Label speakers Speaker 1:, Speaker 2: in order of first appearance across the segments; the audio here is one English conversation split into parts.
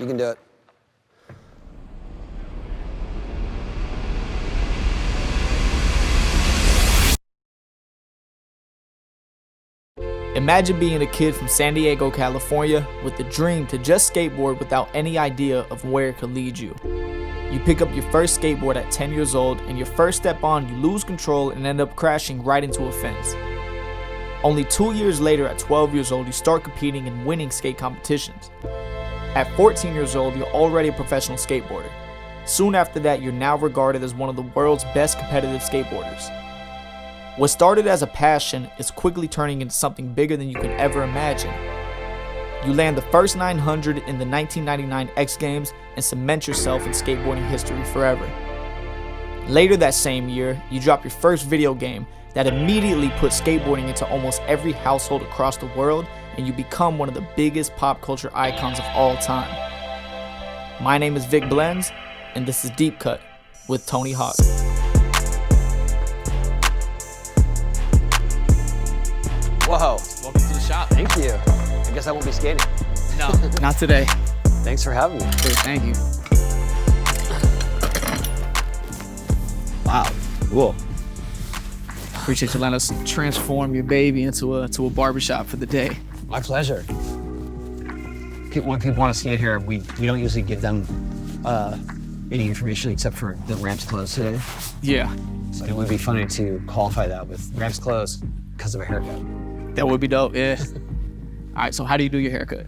Speaker 1: You can do it.
Speaker 2: Imagine being a kid from San Diego, California, with the dream to just skateboard without any idea of where it could lead you. You pick up your first skateboard at 10 years old, and your first step on, you lose control and end up crashing right into a fence. Only 2 years later, at 12 years old, you start competing and winning skate competitions. At 14 years old, you're already a professional skateboarder. Soon after that, you're now regarded as one of the world's best competitive skateboarders. What started as a passion is quickly turning into something bigger than you could ever imagine. You land the first 900 in the 1999 X Games and cement yourself in skateboarding history forever. Later that same year, you drop your first video game that immediately put skateboarding into almost every household across the world, and you become one of the biggest pop culture icons of all time. My name is VicBlends, and this is DeepCut with Tony Hawk.
Speaker 1: Whoa.
Speaker 3: Welcome to the shop.
Speaker 1: Thank you. I guess I won't be skating.
Speaker 3: No, not today.
Speaker 1: Thanks for having me.
Speaker 3: Dude, thank you.
Speaker 1: Wow. Cool.
Speaker 3: Appreciate you letting us transform your baby into a barbershop for the day.
Speaker 1: My pleasure. When people want to skate here, we don't usually give them any information except for the ramp's closed today.
Speaker 3: Yeah.
Speaker 1: So it would be funny to qualify that with ramp's closed because of a haircut.
Speaker 3: That would be dope, yeah. All right, so how do you do your haircut?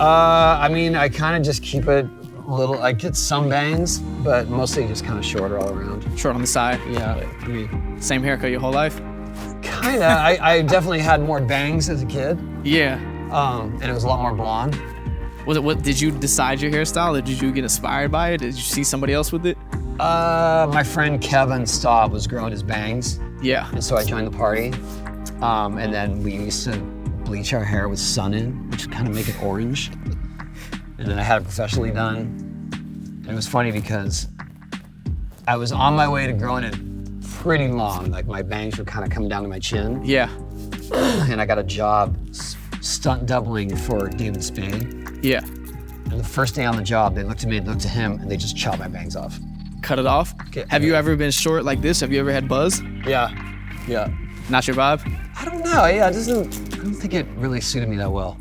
Speaker 1: I mean, I kind of just keep it a little, I get some bangs, but mostly just kind of shorter all around.
Speaker 3: Short on the side?
Speaker 1: Yeah, I mean.
Speaker 3: Same haircut your whole life?
Speaker 1: Kinda, I definitely had more bangs as a kid.
Speaker 3: Yeah.
Speaker 1: And it was a lot more blonde.
Speaker 3: What did you decide your hairstyle, or did you get inspired by it? Did you see somebody else with it?
Speaker 1: My friend Kevin Staub was growing his bangs.
Speaker 3: Yeah.
Speaker 1: And so I joined the party. And then we used to bleach our hair with sun in, which kind of make it orange. And then I had it professionally done. And it was funny because I was on my way to growing it pretty long. Like my bangs were kind of coming down to my chin.
Speaker 3: Yeah.
Speaker 1: And I got a job stunt doubling for David Spade.
Speaker 3: Yeah.
Speaker 1: And the first day on the job, they looked at me and looked at him, and they just chopped my bangs off.
Speaker 3: Cut it off?
Speaker 1: Okay.
Speaker 3: Have you ever been short like this? Have you ever had buzz?
Speaker 1: Yeah. Yeah.
Speaker 3: Not your vibe?
Speaker 1: I don't know. Yeah, I don't think it really suited me that well.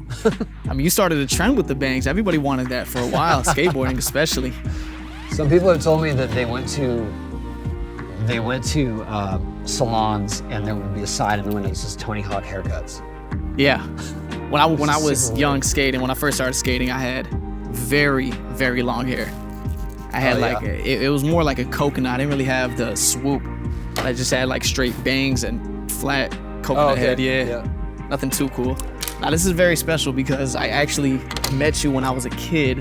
Speaker 3: I mean, you started a trend with the bangs. Everybody wanted that for a while, skateboarding especially.
Speaker 1: Some people have told me that they went to salons and there would be a sign in the window that says Tony Hawk haircuts.
Speaker 3: Yeah. When I was young skating, when I first started skating, I had very, very long hair. I had it was more like a coconut. I didn't really have the swoop. I just had like straight bangs and flat coconut head, yeah. Nothing too cool. Now this is very special because I actually met you when I was a kid.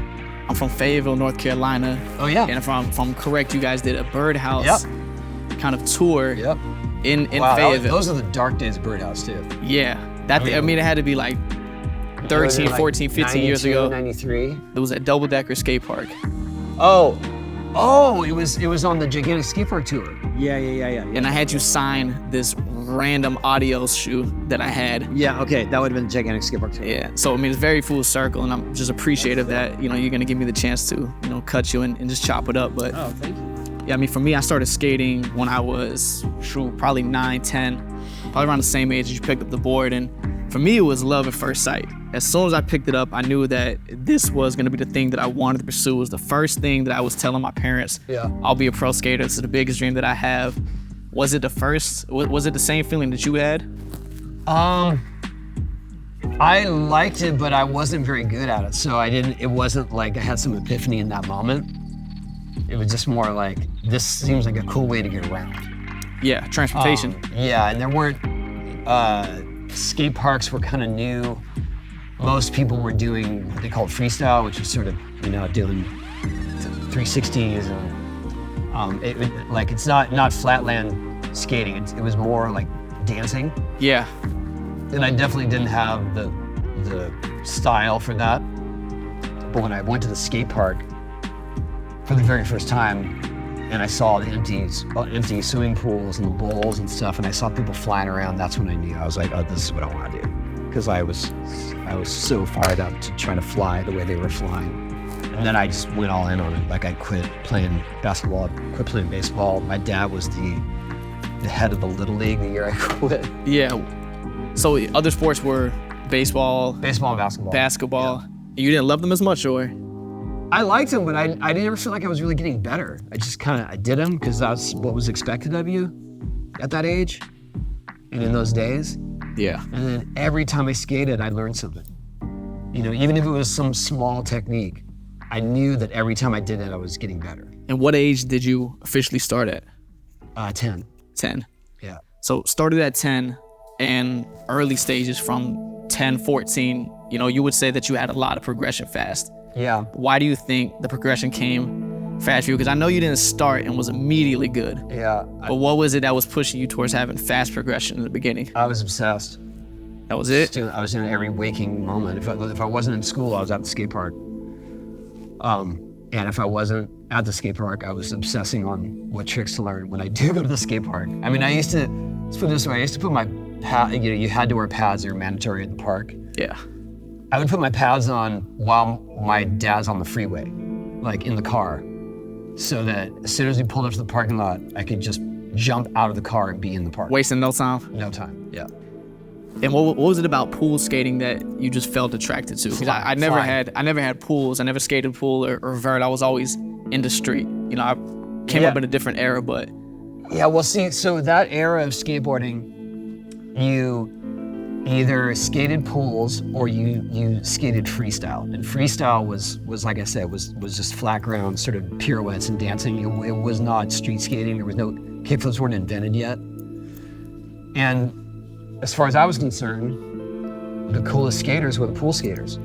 Speaker 3: I'm from Fayetteville, North Carolina.
Speaker 1: Oh yeah.
Speaker 3: And if I'm correct, you guys did a Birdhouse kind of tour in
Speaker 1: wow,
Speaker 3: Fayetteville.
Speaker 1: Those are the dark days of Birdhouse too.
Speaker 3: Yeah. I mean, it had to be like 13, 14, 15 years ago.
Speaker 1: 93.
Speaker 3: It was at Double Decker Skate Park.
Speaker 1: Oh, it was on the gigantic skate park tour. Yeah.
Speaker 3: And I had you sign this random Adios shoe that I had.
Speaker 1: Yeah, okay, that would have been the gigantic skate park tour.
Speaker 3: Yeah, so I mean, it's very full circle, and I'm just appreciative that, you know, you're gonna give me the chance to, you know, cut you and just chop it up. But
Speaker 1: oh, thank you.
Speaker 3: Yeah, I mean, for me, I started skating when I was, probably 9, 10, probably around the same age as you picked up the board. And for me, it was love at first sight. As soon as I picked it up, I knew that this was gonna be the thing that I wanted to pursue. It was the first thing that I was telling my parents.
Speaker 1: Yeah.
Speaker 3: I'll be a pro skater. This is the biggest dream that I have. Was it the same feeling that you had?
Speaker 1: I liked it, but I wasn't very good at it. So it wasn't like I had some epiphany in that moment. It was just more like, this seems like a cool way to get around.
Speaker 3: Yeah, transportation.
Speaker 1: Yeah, and there weren't, skate parks were kind of new. Most people were doing what they called freestyle, which is sort of, you know, doing 360s and it's not flatland skating. It was more like dancing.
Speaker 3: Yeah.
Speaker 1: And I definitely didn't have the style for that. But when I went to the skate park for the very first time, and I saw the empty swimming pools and the bowls and stuff, and I saw people flying around, that's when I knew. I was like, oh, this is what I want to do. Because I was so fired up to try to fly the way they were flying. And then I just went all in on it. Like I quit playing basketball, quit playing baseball. My dad was the head of the Little League the year I quit.
Speaker 3: Yeah. So other sports were baseball,
Speaker 1: Baseball and basketball.
Speaker 3: You didn't love them as much, or?
Speaker 1: I liked them, but I didn't ever feel like I was really getting better. I just I did them because that's what was expected of you at that age and in those days.
Speaker 3: Yeah.
Speaker 1: And then every time I skated, I learned something. You know, even if it was some small technique, I knew that every time I did it, I was getting better.
Speaker 3: And what age did you officially start at?
Speaker 1: 10.
Speaker 3: 10.
Speaker 1: Yeah.
Speaker 3: So started at 10, and early stages from 10, 14, you know, you would say that you had a lot of progression fast.
Speaker 1: Yeah.
Speaker 3: Why do you think the progression came fast for you? Because I know you didn't start and was immediately good.
Speaker 1: Yeah.
Speaker 3: But what was it that was pushing you towards having fast progression in the beginning?
Speaker 1: I was obsessed.
Speaker 3: That was it?
Speaker 1: I was in every waking moment. If I wasn't in school, I was at the skate park. And if I wasn't at the skate park, I was obsessing on what tricks to learn when I do go to the skate park. I mean, let's put it this way, I used to put my pad, you know, you had to wear pads, they were mandatory at the park.
Speaker 3: Yeah.
Speaker 1: I would put my pads on while my dad's on the freeway, like in the car, so that as soon as we pulled up to the parking lot, I could just jump out of the car and be in the park.
Speaker 3: Wasting no time?
Speaker 1: No time, yeah.
Speaker 3: And what was it about pool skating that you just felt attracted to? Because I never had pools. I never skated pool or vert. I was always in the street. You know, I came up in a different era, but.
Speaker 1: Yeah, well, see, so that era of skateboarding, you either skated pools or you skated freestyle. And freestyle was like I said, was just flat ground sort of pirouettes and dancing. It was not street skating. There was no, kickflips weren't invented yet. And as far as I was concerned, the coolest skaters were the pool skaters.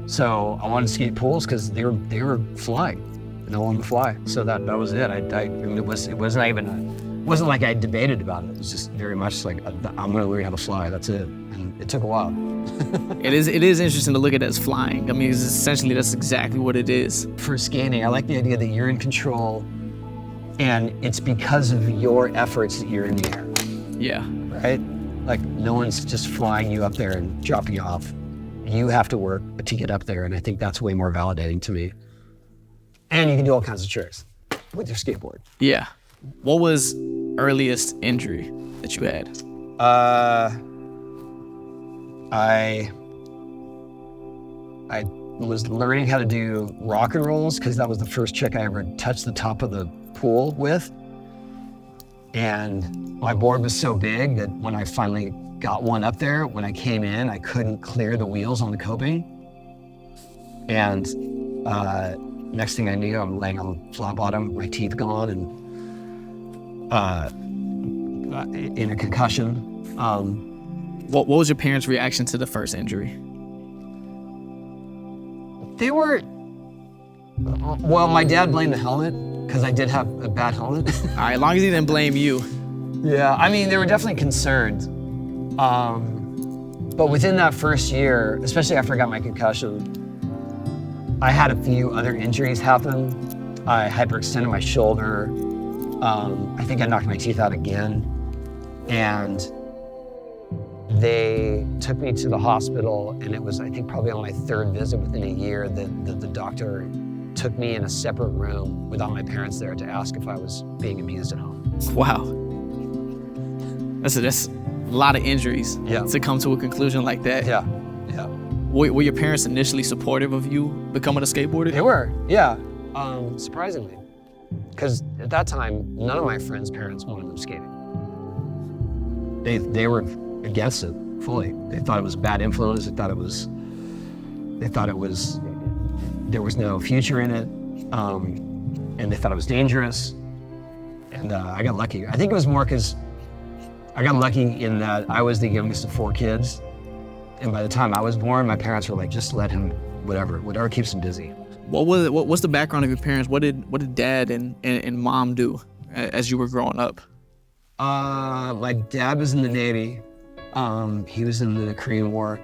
Speaker 1: So I wanted to skate pools because they were flying, and I wanted to fly. So that was it. I mean, it wasn't like I debated about it. It was just very much like I'm gonna learn how to fly. That's it. And it took a while.
Speaker 3: It is interesting to look at it as flying. I mean, essentially that's exactly what it is.
Speaker 1: For skating, I like the idea that you're in control, and it's because of your efforts that you're in the air.
Speaker 3: Yeah.
Speaker 1: Right? Like no one's just flying you up there and dropping you off. You have to work to get up there, and I think that's way more validating to me. And you can do all kinds of tricks with your skateboard.
Speaker 3: Yeah. What was earliest injury that you had?
Speaker 1: I was learning how to do rock and rolls because that was the first trick I ever touched the top of the pool with. And my board was so big that when I finally got one up there, when I came in, I couldn't clear the wheels on the coping. And next thing I knew, I'm laying on the flat bottom, my teeth gone, and in a concussion.
Speaker 3: What was your parents' reaction to the first injury?
Speaker 1: They were, well, my dad blamed the helmet because I did have a bad helmet.
Speaker 3: All right, as long as he didn't blame you.
Speaker 1: Yeah, I mean, they were definitely concerned. But within that first year, especially after I got my concussion, I had a few other injuries happen. I hyperextended my shoulder. I think I knocked my teeth out again. And they took me to the hospital, and it was, I think, probably on my third visit within a year that the doctor took me in a separate room without my parents there to ask if I was being abused at home.
Speaker 3: Wow. That's a lot of injuries to come to a conclusion like that.
Speaker 1: Yeah.
Speaker 3: Were your parents initially supportive of you becoming a skateboarder?
Speaker 1: They were, yeah, surprisingly. Because at that time, none of my friends' parents wanted them skating. They were against it fully. They thought it was a bad influence. They thought there was no future in it, and they thought it was dangerous. And I got lucky. I think it was more because I got lucky in that I was the youngest of 4 kids, and by the time I was born, my parents were like, just let him, whatever keeps him busy.
Speaker 3: What's the background of your parents? What did dad and mom do as you were growing up?
Speaker 1: My dad was in the Navy. He was in the Korean War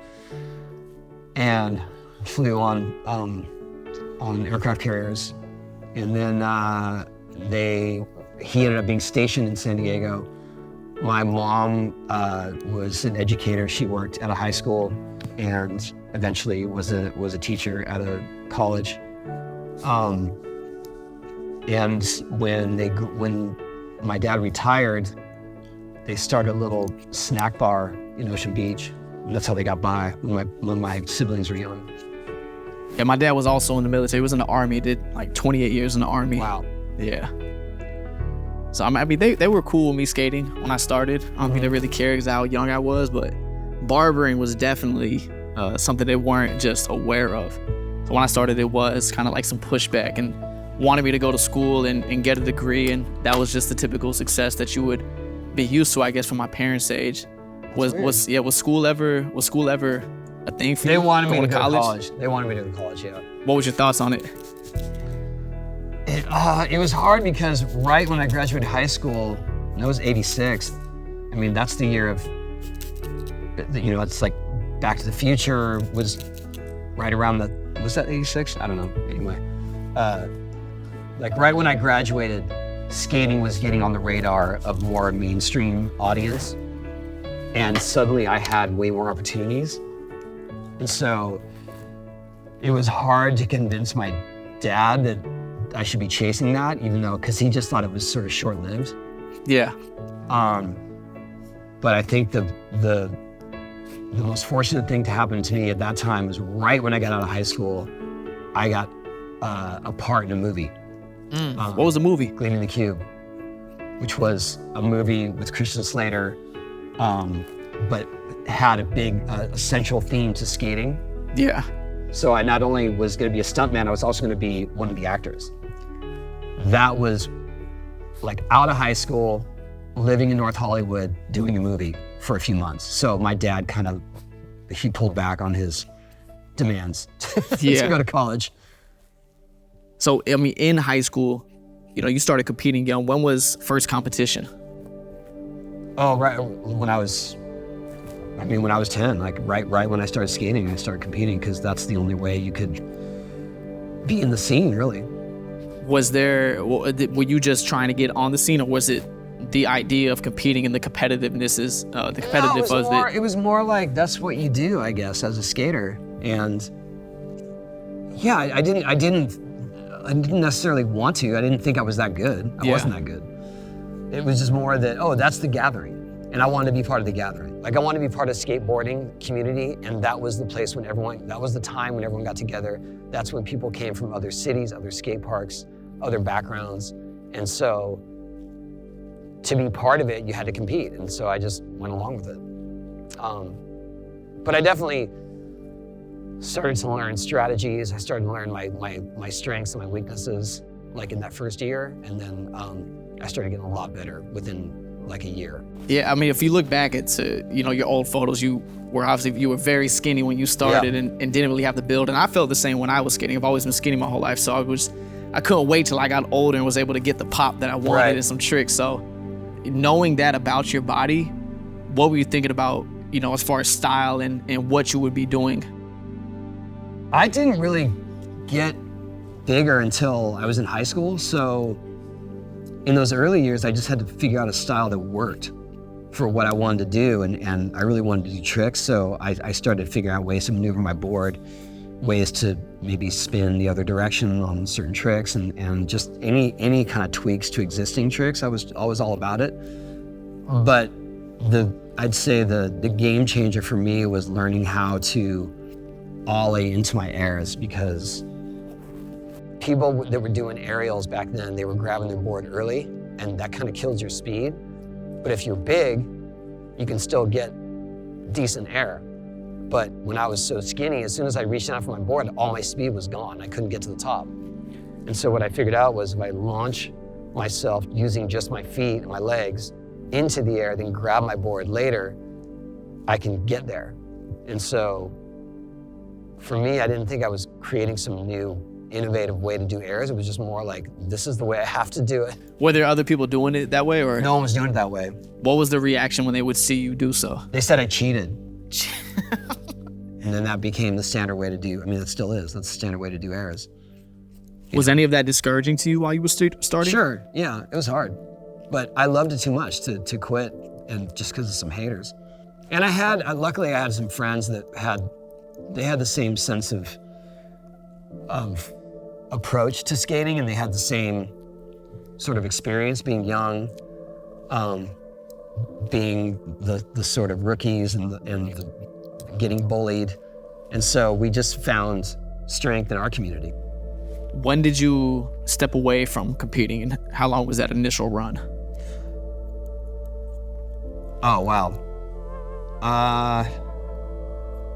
Speaker 1: and flew on aircraft carriers. And then he ended up being stationed in San Diego. My mom was an educator. She worked at a high school, and eventually was a teacher at a college. And when my dad retired, they started a little snack bar in Ocean Beach. And that's how they got by when my siblings were young.
Speaker 3: Yeah, my dad was also in the military. He was in the Army, did like 28 years in the Army.
Speaker 1: Wow.
Speaker 3: Yeah. So I mean, they were cool with me skating when I started. I don't think they really cared because how young I was, but barbering was definitely something they weren't just aware of. So when I started, it was kind of like some pushback and wanted me to go to school and get a degree, and that was just the typical success that you would be used to, I guess, from my parents' age. Was school ever a thing for you?
Speaker 1: They wanted me
Speaker 3: going
Speaker 1: to go to college. They wanted me to go to college, yeah.
Speaker 3: What was your thoughts on it?
Speaker 1: It was hard because right when I graduated high school, that was '86. I mean, that's the year of, it's like Back to the Future was right around was that '86? I don't know. Anyway, like right when I graduated, skating was getting on the radar of more mainstream audience, and suddenly I had way more opportunities, and so it was hard to convince my dad that I should be chasing that, even though, because he just thought it was sort of short-lived.
Speaker 3: Yeah.
Speaker 1: But I think the most fortunate thing to happen to me at that time was right when I got out of high school, I got a part in a movie.
Speaker 3: What was the movie?
Speaker 1: Gleaming the Cube, which was a movie with Christian Slater, but had a big central theme to skating.
Speaker 3: Yeah.
Speaker 1: So I not only was going to be a stuntman, I was also going to be one of the actors. That was like out of high school, living in North Hollywood, doing a movie for a few months. So my dad he pulled back on his demands to go to college.
Speaker 3: So, I mean, in high school, you started competing young. When was first competition?
Speaker 1: Oh, right when I was 10, like right when I started skating, I started competing because that's the only way you could be in the scene, really.
Speaker 3: Were you just trying to get on the scene, or was it the idea of competing and the competitiveness
Speaker 1: It was more like that's what you do, I guess, as a skater. And yeah, I didn't necessarily want to. I didn't think I was that good. I wasn't that good. It was just more that, that's the gathering. And I wanted to be part of the gathering. Like I wanted to be part of the skateboarding community, and that was the place that was the time when everyone got together. That's when people came from other cities, other skate parks, other backgrounds. And so to be part of it, you had to compete. And so I just went along with it. But I definitely started to learn strategies. I started to learn my strengths and my weaknesses, like in that first year. And then I started getting a lot better within like a year.
Speaker 3: Yeah, I mean, if you look back at your old photos, you were very skinny when you started and didn't really have the build. And I felt the same when I was skating. I've always been skinny my whole life, so I couldn't wait till I got older and was able to get the pop that I wanted and some tricks. So knowing that about your body, what were you thinking about, as far as style and what you would be doing?
Speaker 1: I didn't really get bigger until I was in high school, so in those early years, I just had to figure out a style that worked for what I wanted to do, and I really wanted to do tricks, so I started figuring out ways to maneuver my board, ways to maybe spin the other direction on certain tricks, and just any kind of tweaks to existing tricks. I was always all about it. But I'd say the game changer for me was learning how to ollie into my airs, because people that were doing aerials back then, they were grabbing their board early, and that kind of kills your speed. But if you're big, you can still get decent air. But when I was so skinny, as soon as I reached out for my board, all my speed was gone. I couldn't get to the top. And so what I figured out was if I launch myself using just my feet and my legs into the air, then grab my board later, I can get there. And so for me, I didn't think I was creating some new innovative way to do airs. It was just more like, this is the way I have to do it.
Speaker 3: Were there other people doing it that way, or?
Speaker 1: No one was doing it that way.
Speaker 3: What was the reaction when they would see you do so?
Speaker 1: They said I cheated. And then that became the standard way to do, it still is, that's the standard way to do airs.
Speaker 3: Was any of that discouraging to you while you were starting?
Speaker 1: Sure, yeah, it was hard. But I loved it too much to quit, and just because of some haters. And luckily I had some friends that had the same sense of approach to skating, and they had the same sort of experience being young, being the sort of rookies and the getting bullied. And so we just found strength in our community.
Speaker 3: When did you step away from competing, and how long was that initial run?
Speaker 1: Oh, wow.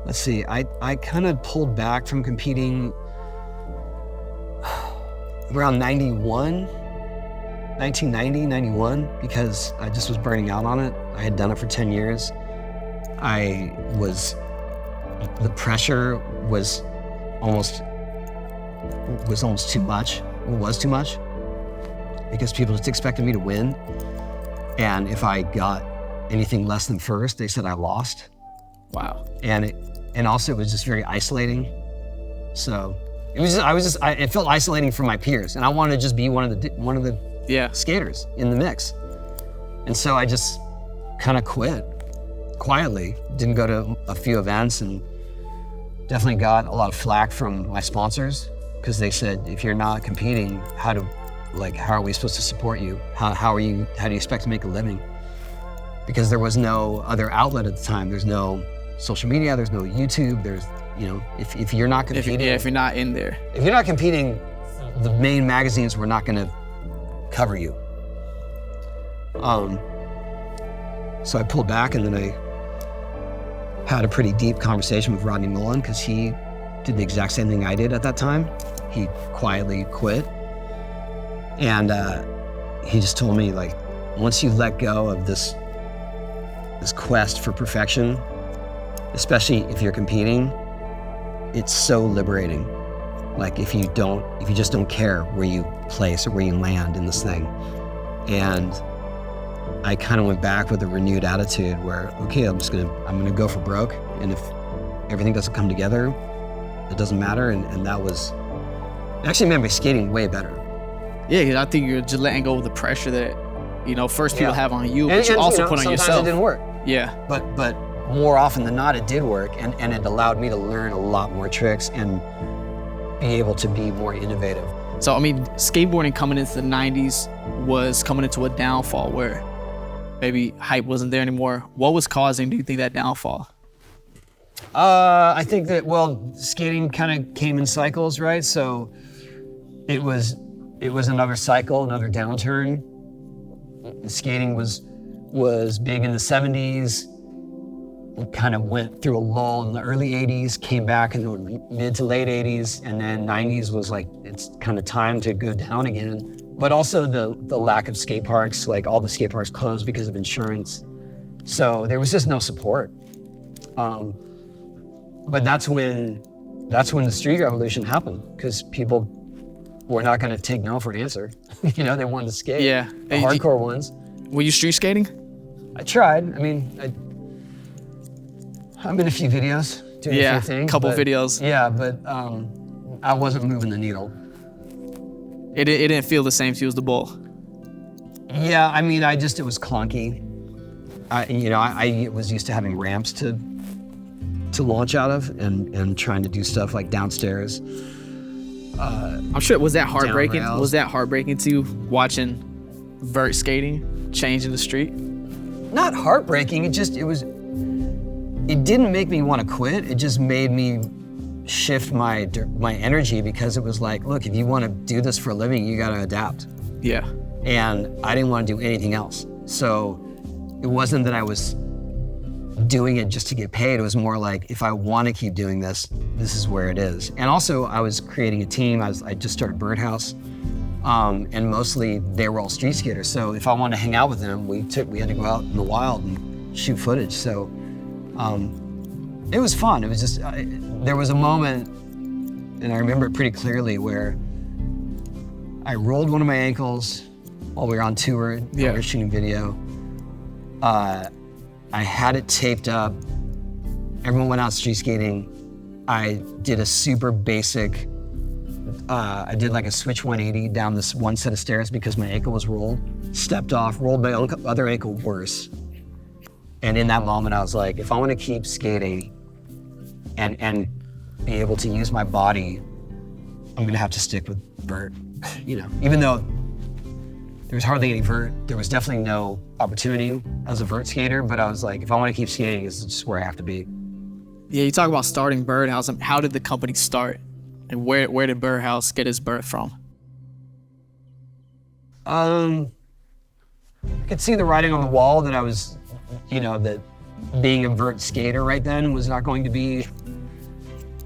Speaker 1: Let's see, I kind of pulled back from competing around 1990, 91, because I just was burning out on it. I had done it for 10 years. The pressure was almost too much. It was too much because people just expected me to win. And if I got anything less than first, they said I lost.
Speaker 3: Wow.
Speaker 1: And also it was just very isolating. So it felt isolating from my peers, and I wanted to just be one of the skaters in the mix. And so I just kind of quit quietly, didn't go to a few events, and definitely got a lot of flack from my sponsors because they said, if you're not competing, how are we supposed to support you? How do you expect to make a living? Because there was no other outlet at the time. There's no social media, there's no YouTube, if you're not competing.
Speaker 3: If you're not in there.
Speaker 1: If you're not competing, the main magazines were not gonna cover you. So I pulled back, and then I had a pretty deep conversation with Rodney Mullen, because he did the exact same thing I did at that time. He quietly quit. And he just told me, like, once you let go of this quest for perfection, especially if you're competing, it's so liberating. Like, if you just don't care where you place or where you land in this thing. And I kind of went back with a renewed attitude where, okay, I'm gonna go for broke, and if everything doesn't come together, it doesn't matter. And that was, it actually made my skating way better.
Speaker 3: Yeah, because I think you're just letting go of the pressure that, first people have on you, but you also put on yourself.
Speaker 1: Sometimes it didn't work.
Speaker 3: Yeah.
Speaker 1: But more often than not, it did work, and it allowed me to learn a lot more tricks and be able to be more innovative.
Speaker 3: So, skateboarding coming into the 90s was coming into a downfall where maybe hype wasn't there anymore. What was causing, do you think, that downfall?
Speaker 1: I think that, skating kind of came in cycles, right? So it was another cycle, another downturn. Skating was big in the 70s. It kind of went through a lull in the early 80s, came back in the mid to late 80s, and then 90s was like, it's kind of time to go down again. But also the lack of skate parks, like all the skate parks closed because of insurance. So there was just no support. But that's when the street revolution happened, because people were not going to take no for an answer. They wanted to skate.
Speaker 3: Yeah.
Speaker 1: The hardcore ones.
Speaker 3: Were you street skating?
Speaker 1: I tried. I'm in a few videos, doing a few things.
Speaker 3: Couple videos.
Speaker 1: Yeah, but I wasn't moving the needle.
Speaker 3: It didn't feel the same to you as the bull.
Speaker 1: Yeah, it was clunky. I was used to having ramps to launch out of, and trying to do stuff like downstairs.
Speaker 3: I'm sure, was that heartbreaking? Was that heartbreaking to you, watching vert skating change in the street?
Speaker 1: Not heartbreaking, it didn't make me want to quit. It just made me shift my energy, because it was like, look, if you want to do this for a living, you got to adapt.
Speaker 3: Yeah.
Speaker 1: And I didn't want to do anything else. So it wasn't that I was doing it just to get paid. It was more like, if I want to keep doing this, this is where it is. And also, I was creating a team. I just started Birdhouse, and mostly they were all street skaters. So if I wanted to hang out with them, we had to go out in the wild and shoot footage. So it was fun. It was just, there was a moment, and I remember it pretty clearly, where I rolled one of my ankles while we were on tour. We were shooting video. I had it taped up. Everyone went out street skating. I did a super basic, I did like a switch 180 down this one set of stairs because my ankle was rolled. Stepped off, rolled my other ankle worse. And in that moment, I was like, if I want to keep skating and be able to use my body, I'm gonna have to stick with vert. Even though there was hardly any vert, there was definitely no opportunity as a vert skater, but I was like, if I want to keep skating, this is just where I have to be.
Speaker 3: Yeah, you talk about starting Birdhouse. How did the company start? And where did Birdhouse get its birth from?
Speaker 1: I could see the writing on the wall that I was, that being a vert skater right then was not going to be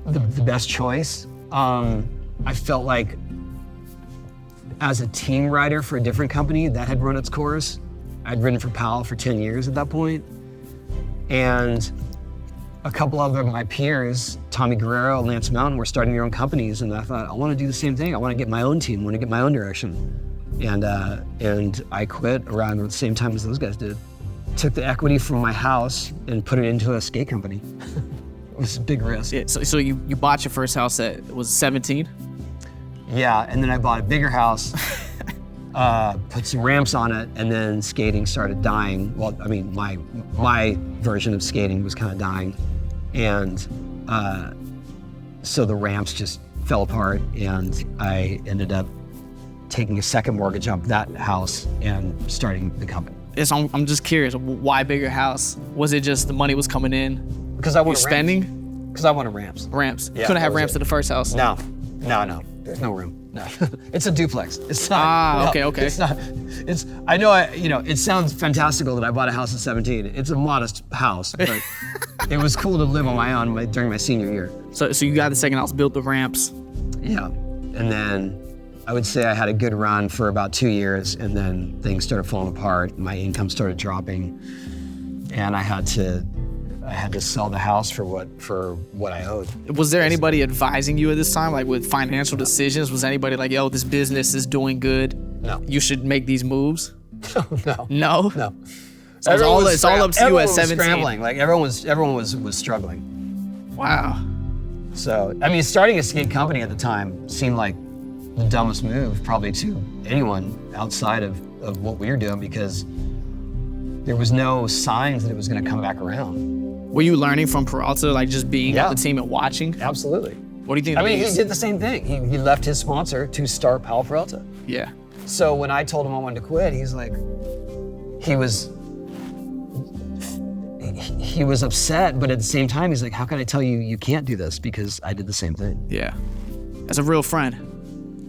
Speaker 1: the best choice. I felt like as a team rider for a different company that had run its course, I'd ridden for Powell for 10 years at that point. And a couple of my peers, Tommy Guerrero, Lance Mountain, were starting their own companies, and I thought, I want to do the same thing. I want to get my own team, I want to get my own direction. And I quit around the same time as those guys did. Took the equity from my house and put it into a skate company. It was a big risk.
Speaker 3: Yeah, so you bought your first house at, was 17?
Speaker 1: Yeah, and then I bought a bigger house, put some ramps on it, and then skating started dying. Well, I mean, my version of skating was kind of dying. And so the ramps just fell apart, and I ended up taking a second mortgage on that house and starting the company.
Speaker 3: I'm just curious, why bigger house? Was it just the money was coming in?
Speaker 1: Because I wanted
Speaker 3: spending?
Speaker 1: Because I wanted ramps.
Speaker 3: Ramps.
Speaker 1: Yeah,
Speaker 3: Couldn't have ramps at the first house?
Speaker 1: No. There's no room. No. It's a duplex. It's not.
Speaker 3: Okay.
Speaker 1: It's not. It's. I know. It sounds fantastical that I bought a house at 17. It's a modest house, but it was cool to live on my own during my senior year.
Speaker 3: So you got the second house, built the ramps.
Speaker 1: Yeah, and then I would say I had a good run for about 2 years, and then things started falling apart. My income started dropping, and I had to sell the house for what I owed.
Speaker 3: Was there anybody advising you at this time, like with financial decisions? Was anybody like, yo, this business is doing good?
Speaker 1: No.
Speaker 3: You should make these moves?
Speaker 1: No.
Speaker 3: No?
Speaker 1: No.
Speaker 3: So it's all up to you at 17.
Speaker 1: Scrambling. Like everyone was struggling.
Speaker 3: Wow.
Speaker 1: So, I mean, starting a skate company at the time seemed like the dumbest move probably to anyone outside of what we were doing, because there was no signs that it was going to come back around.
Speaker 3: Were you learning from Peralta, like just being
Speaker 1: Yeah.
Speaker 3: on the team and watching?
Speaker 1: Absolutely.
Speaker 3: What do you think?
Speaker 1: I mean, he did the same thing. He left his sponsor to start Powell Peralta.
Speaker 3: Yeah.
Speaker 1: So when I told him I wanted to quit, he's like, he was upset, but at the same time, he's like, how can I tell you you can't do this? Because I did the same thing.
Speaker 3: Yeah. As a real friend.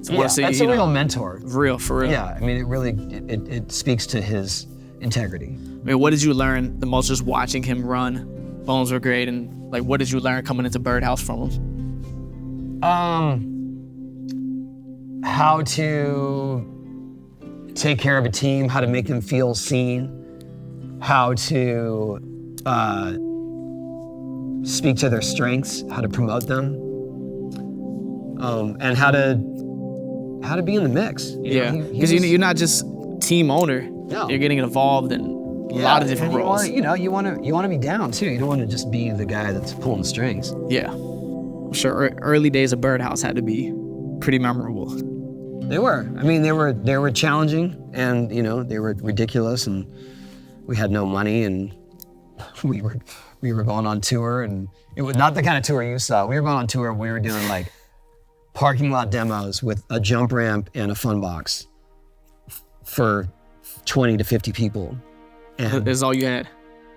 Speaker 1: Yeah, that's a real mentor.
Speaker 3: Real, for real.
Speaker 1: Yeah, I mean, it really, it speaks to his integrity.
Speaker 3: I mean, what did you learn the most just watching him run Bones Were Great, and like, what did you learn coming into Birdhouse from him?
Speaker 1: How to take care of a team, how to make them feel seen, how to speak to their strengths, how to promote them, and how to be in the mix.
Speaker 3: Yeah, because you're not just team owner.
Speaker 1: No.
Speaker 3: You're getting involved in a lot of different roles.
Speaker 1: You want to be down too. You don't want to just be the guy that's pulling the strings.
Speaker 3: Yeah, I'm sure early days of Birdhouse had to be pretty memorable.
Speaker 1: They were. I mean, they were challenging, and they were ridiculous, and we had no money, and we were going on tour, and it was not the kind of tour you saw. We were going on tour. We were doing like parking lot demos with a jump ramp and a fun box for 20 to 50 people. And
Speaker 3: That's all you had?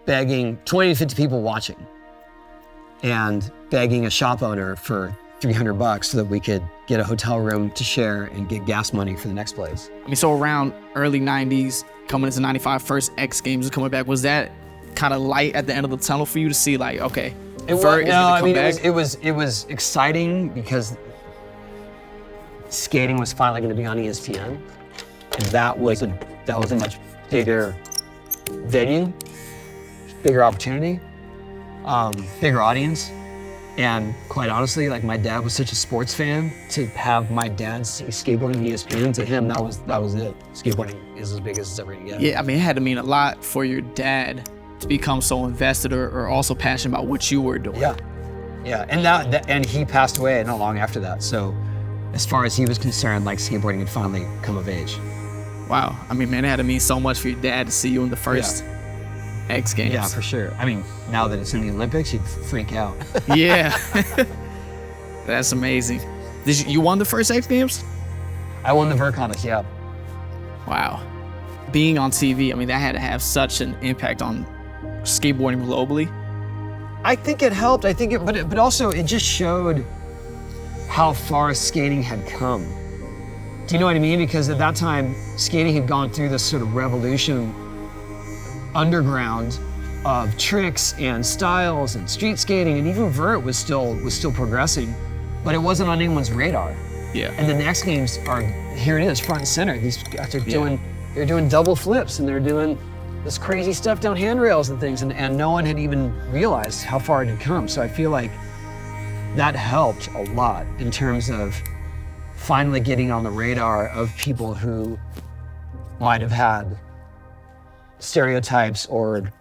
Speaker 1: begging 20 to 50 people watching, and begging a shop owner for $300 so that we could get a hotel room to share and get gas money for the next place.
Speaker 3: I mean, so around early 90s, coming into 95, first X Games was coming back. Was that kind of light at the end of the tunnel for you to see, like, okay, Vert is gonna come back?
Speaker 1: It was exciting because skating was finally going to be on ESPN, and that was a much bigger venue, bigger opportunity, bigger audience. And quite honestly, like, my dad was such a sports fan, to have my dad see skateboarding on ESPN, to him, that was it. Skateboarding is as big as it's ever gonna get.
Speaker 3: Yeah, I mean, it had to mean a lot for your dad to become so invested or also passionate about what you were doing.
Speaker 1: Yeah, and he passed away not long after that. So as far as he was concerned, like, skateboarding had finally come of age.
Speaker 3: Wow, I mean, man, it had to mean so much for your dad to see you in the first X Games.
Speaker 1: Yeah, for sure. I mean, now that it's in the Olympics, you'd freak out.
Speaker 3: Yeah. That's amazing. You won the first X Games?
Speaker 1: I won the vert contest, yeah.
Speaker 3: Wow. Being on TV, I mean, that had to have such an impact on skateboarding globally.
Speaker 1: I think it helped. But also it just showed how far skating had come. Do you know what I mean? Because at that time, skating had gone through this sort of revolution underground of tricks and styles and street skating, and even vert was still progressing, but it wasn't on anyone's radar.
Speaker 3: Yeah.
Speaker 1: And then the X Games are, here it is, front and center. These guys are they're doing double flips, and they're doing this crazy stuff down handrails and things, and no one had even realized how far it had come. So I feel like that helped a lot in terms of finally getting on the radar of people who might have had stereotypes or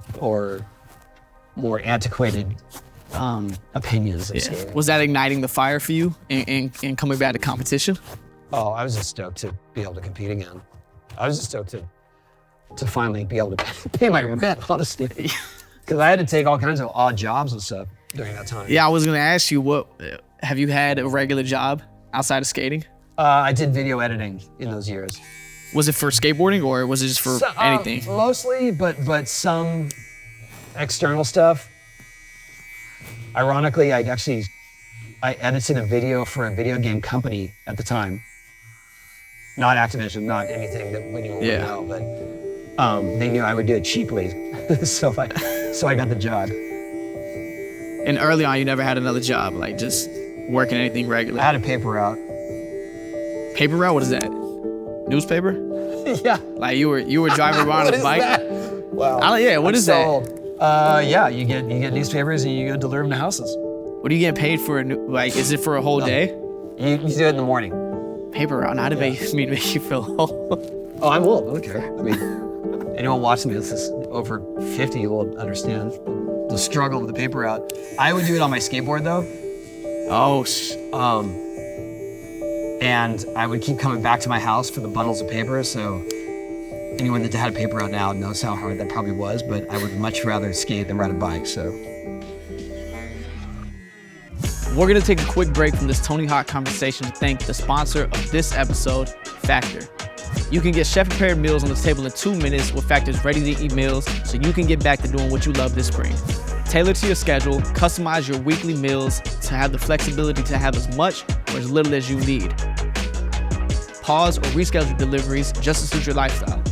Speaker 1: more antiquated opinions of skating.
Speaker 3: Was that igniting the fire for you in coming back to competition?
Speaker 1: Oh, I was just stoked to be able to compete again. I was just stoked to finally be able to pay my rent, honestly. Because I had to take all kinds of odd jobs and stuff during that time.
Speaker 3: Yeah, I was gonna ask you, have you had a regular job outside of skating?
Speaker 1: I did video editing in those years.
Speaker 3: Was it for skateboarding or was it just for anything?
Speaker 1: Mostly, but some external stuff. Ironically, I edited a video for a video game company at the time. Not Activision, not anything that anyone would know, but they knew I would do it cheaply, so I got the job.
Speaker 3: And early on, you never had another job, like just working anything regular?
Speaker 1: I had a paper route.
Speaker 3: Paper route? What is that? Newspaper?
Speaker 1: Yeah.
Speaker 3: Like you were driving around on a bike?
Speaker 1: That? Wow.
Speaker 3: What is that?
Speaker 1: Yeah, you get newspapers and you go deliver them to houses.
Speaker 3: What are you getting paid for? Is it for a whole day?
Speaker 1: You do it in the morning.
Speaker 3: Paper route, not to make you feel old.
Speaker 1: Oh, I'm old. I don't care. I mean, anyone watching me that's over 50 will understand the struggle with the paper route. I would do it on my skateboard though.
Speaker 3: Oh,
Speaker 1: and I would keep coming back to my house for the bundles of paper. So anyone that had a paper route now knows how hard that probably was. But I would much rather skate than ride a bike. So.
Speaker 3: We're gonna take a quick break from this Tony Hawk conversation to thank the sponsor of this episode, Factor. You can get chef-prepared meals on the table in 2 minutes with Factor's ready-to-eat meals so you can get back to doing what you love this spring. Tailor to your schedule, customize your weekly meals to have the flexibility to have as much or as little as you need. Pause or reschedule deliveries just to suit your lifestyle.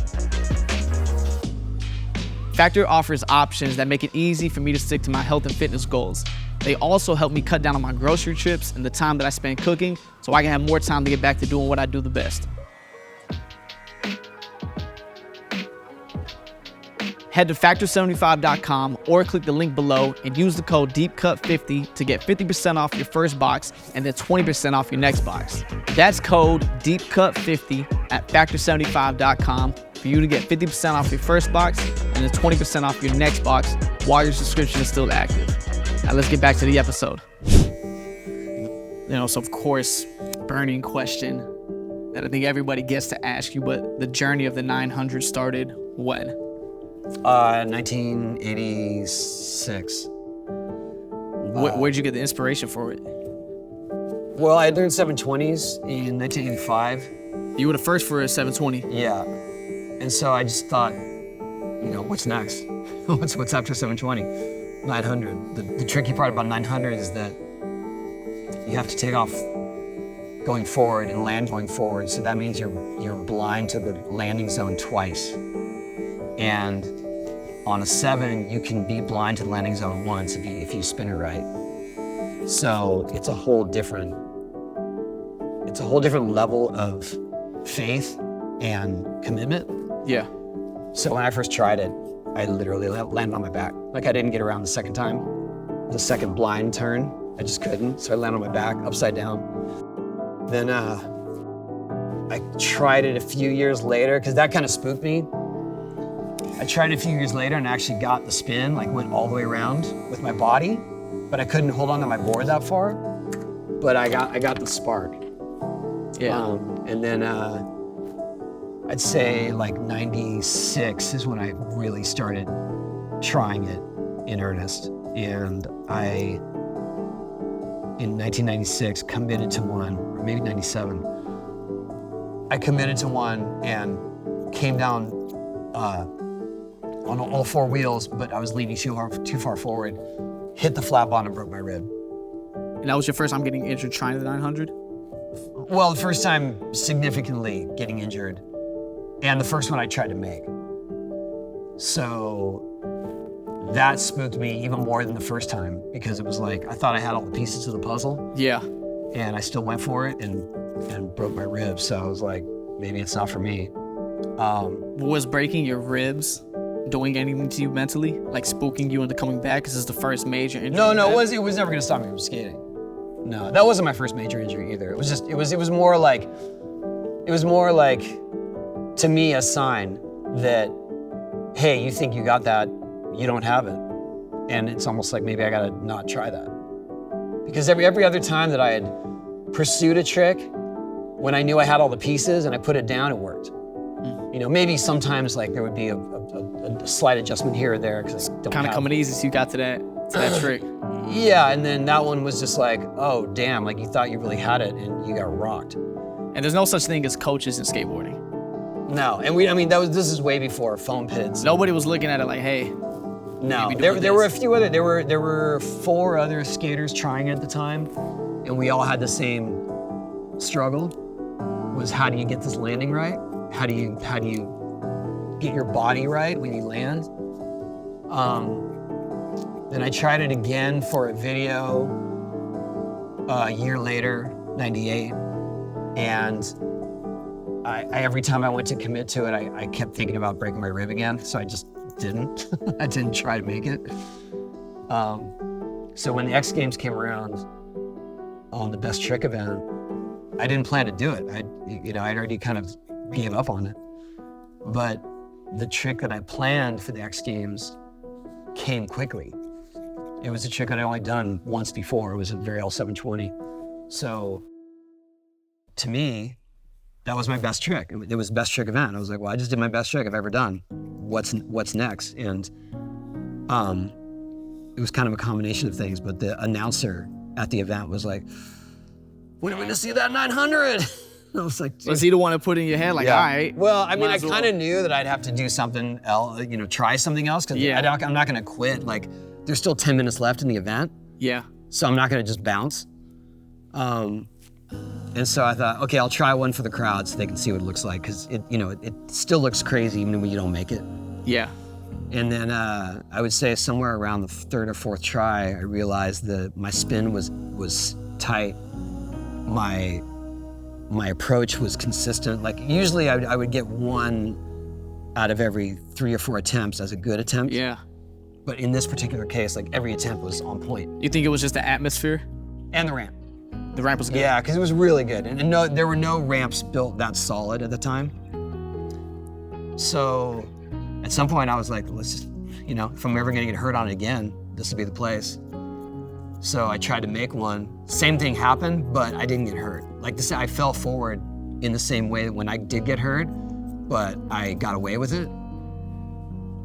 Speaker 3: Factor offers options that make it easy for me to stick to my health and fitness goals. They also help me cut down on my grocery trips and the time that I spend cooking so I can have more time to get back to doing what I do the best. Head to factor75.com or click the link below and use the code DeepCut50 to get 50% off your first box and then 20% off your next box. That's code DeepCut50 at factor75.com for you to get 50% off your first box and then 20% off your next box while your subscription is still active. Now let's get back to the episode. So of course, burning question that I think everybody gets to ask you, but the journey of the 900 started when?
Speaker 1: 1986.
Speaker 3: Where'd you get the inspiration for it?
Speaker 1: Well, I learned 720s in 1985.
Speaker 3: You were the first for a 720.
Speaker 1: Yeah. And so I just thought, what's next? what's after 720? 900. The tricky part about 900 is that you have to take off going forward and land going forward. So that means you're blind to the landing zone twice. And on a 7, you can be blind to the landing zone once if you spin it right. So it's a whole different level of faith and commitment.
Speaker 3: Yeah.
Speaker 1: So when I first tried it, I literally landed on my back. Like I didn't get around the second time. The second blind turn, I just couldn't. So I landed on my back, upside down. Then I tried it a few years later, because that kind of spooked me. I tried it a few years later and actually got the spin, like went all the way around with my body, but I couldn't hold on to my board that far. But I got the spark.
Speaker 3: Yeah.
Speaker 1: And then I'd say like 96 is when I really started trying it in earnest. And I, in 1996, committed to one, or maybe 97. I committed to one and came down on all four wheels, but I was leaning too far forward, hit the flat bottom and broke my rib.
Speaker 3: And that was your first time getting injured trying the 900?
Speaker 1: Well, the first time significantly getting injured, and the first one I tried to make. So that spooked me even more than the first time, because it was like, I thought I had all the pieces of the puzzle.
Speaker 3: Yeah.
Speaker 1: And I still went for it and broke my ribs. So I was like, maybe it's not for me.
Speaker 3: Was breaking your ribs doing anything to you mentally? Like spooking you into coming back? Because it's the first major injury.
Speaker 1: No, it was never gonna stop me from skating. No, that wasn't my first major injury either. It was just, it was more like, to me, a sign that, hey, you think you got that, you don't have it. And it's almost like maybe I gotta not try that. Because every other time that I had pursued a trick, when I knew I had all the pieces and I put it down, it worked. You know, maybe sometimes like there would be a slight adjustment here or there because I don't
Speaker 3: Kind of coming easy so you got to that trick.
Speaker 1: Yeah, and then that one was just like, oh damn, like you thought you really had it and you got rocked.
Speaker 3: And there's no such thing as coaches in skateboarding.
Speaker 1: No, and this is way before foam pits.
Speaker 3: Nobody was looking at it like, hey.
Speaker 1: No, there were a few other, there were 4 other skaters trying it at the time, and we all had the same struggle, was how do you get this landing right? How do you get your body right when you land? Then I tried it again for a video a year later, 98, and every time I went to commit to it, I kept thinking about breaking my rib again, so I just didn't. I didn't try to make it. So when the X Games came around on the best trick event, I didn't plan to do it. I'd already kind of gave up on it. But the trick that I planned for the X Games came quickly. It was a trick that I'd only done once before. It was a Varial 720. So to me, that was my best trick. It was the best trick event. I was like, well, I just did my best trick I've ever done. What's next? And it was kind of a combination of things, but the announcer at the event was like, when are we gonna see that 900? I was like, dude.
Speaker 3: Was he the one that put in your head like, all right?
Speaker 1: Well, I mean, I kind of knew that I'd have to do something else, try something else, because I'm not gonna quit. Like, there's still 10 minutes left in the event. Yeah. So I'm not gonna just bounce. And so I thought, okay, I'll try one for the crowd so they can see what it looks like, because it still looks crazy even when you don't make it. Yeah. And then I would say somewhere around the 3rd or 4th try, I realized that my spin was tight. My approach was consistent. Like usually I would get 1 out of every 3 or 4 attempts as a good attempt. Yeah. But in this particular case, like every attempt was on point.
Speaker 3: You think it was just the atmosphere?
Speaker 1: And the ramp.
Speaker 3: The ramp was good?
Speaker 1: Yeah, because it was really good. And no, there were no ramps built that solid at the time. So at some point I was like, let's just, if I'm ever gonna get hurt on it again, this will be the place. So I tried to make one. Same thing happened, but I didn't get hurt. Like this, I fell forward in the same way when I did get hurt, but I got away with it.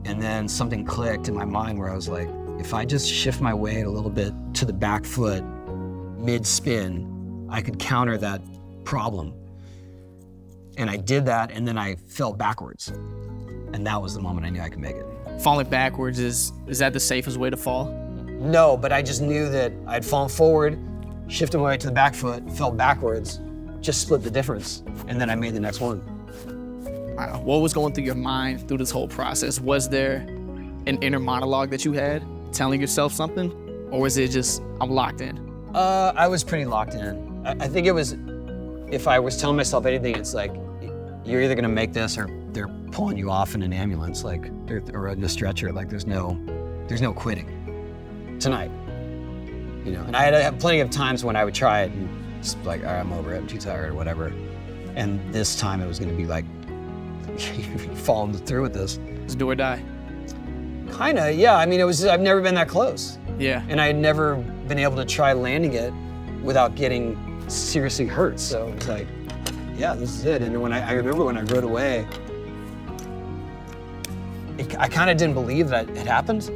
Speaker 1: And then something clicked in my mind where I was like, if I just shift my weight a little bit to the back foot, mid-spin, I could counter that problem. And I did that, and then I fell backwards. And that was the moment I knew I could make it.
Speaker 3: Falling backwards, is that the safest way to fall?
Speaker 1: No, but I just knew that I'd fallen forward, shifted my weight to the back foot, fell backwards, just split the difference, and then I made the next one.
Speaker 3: Wow. What was going through your mind through this whole process? Was there an inner monologue that you had telling yourself something? Or was it just, I'm locked in?
Speaker 1: I was pretty locked in. I think it was, if I was telling myself anything, it's like, you're either gonna make this or they're pulling you off in an ambulance, like, or in a stretcher, like there's no quitting tonight. And I had plenty of times when I would try it and just like, all right, I'm over it, I'm too tired or whatever. And this time it was gonna be like, you're falling through with this.
Speaker 3: It's do or die.
Speaker 1: Kinda, yeah. I mean, I've never been that close.
Speaker 3: Yeah.
Speaker 1: And I had never been able to try landing it without getting seriously hurt. So it's like, yeah, this is it. And when I remember when I rode away, I kind of didn't believe that it happened.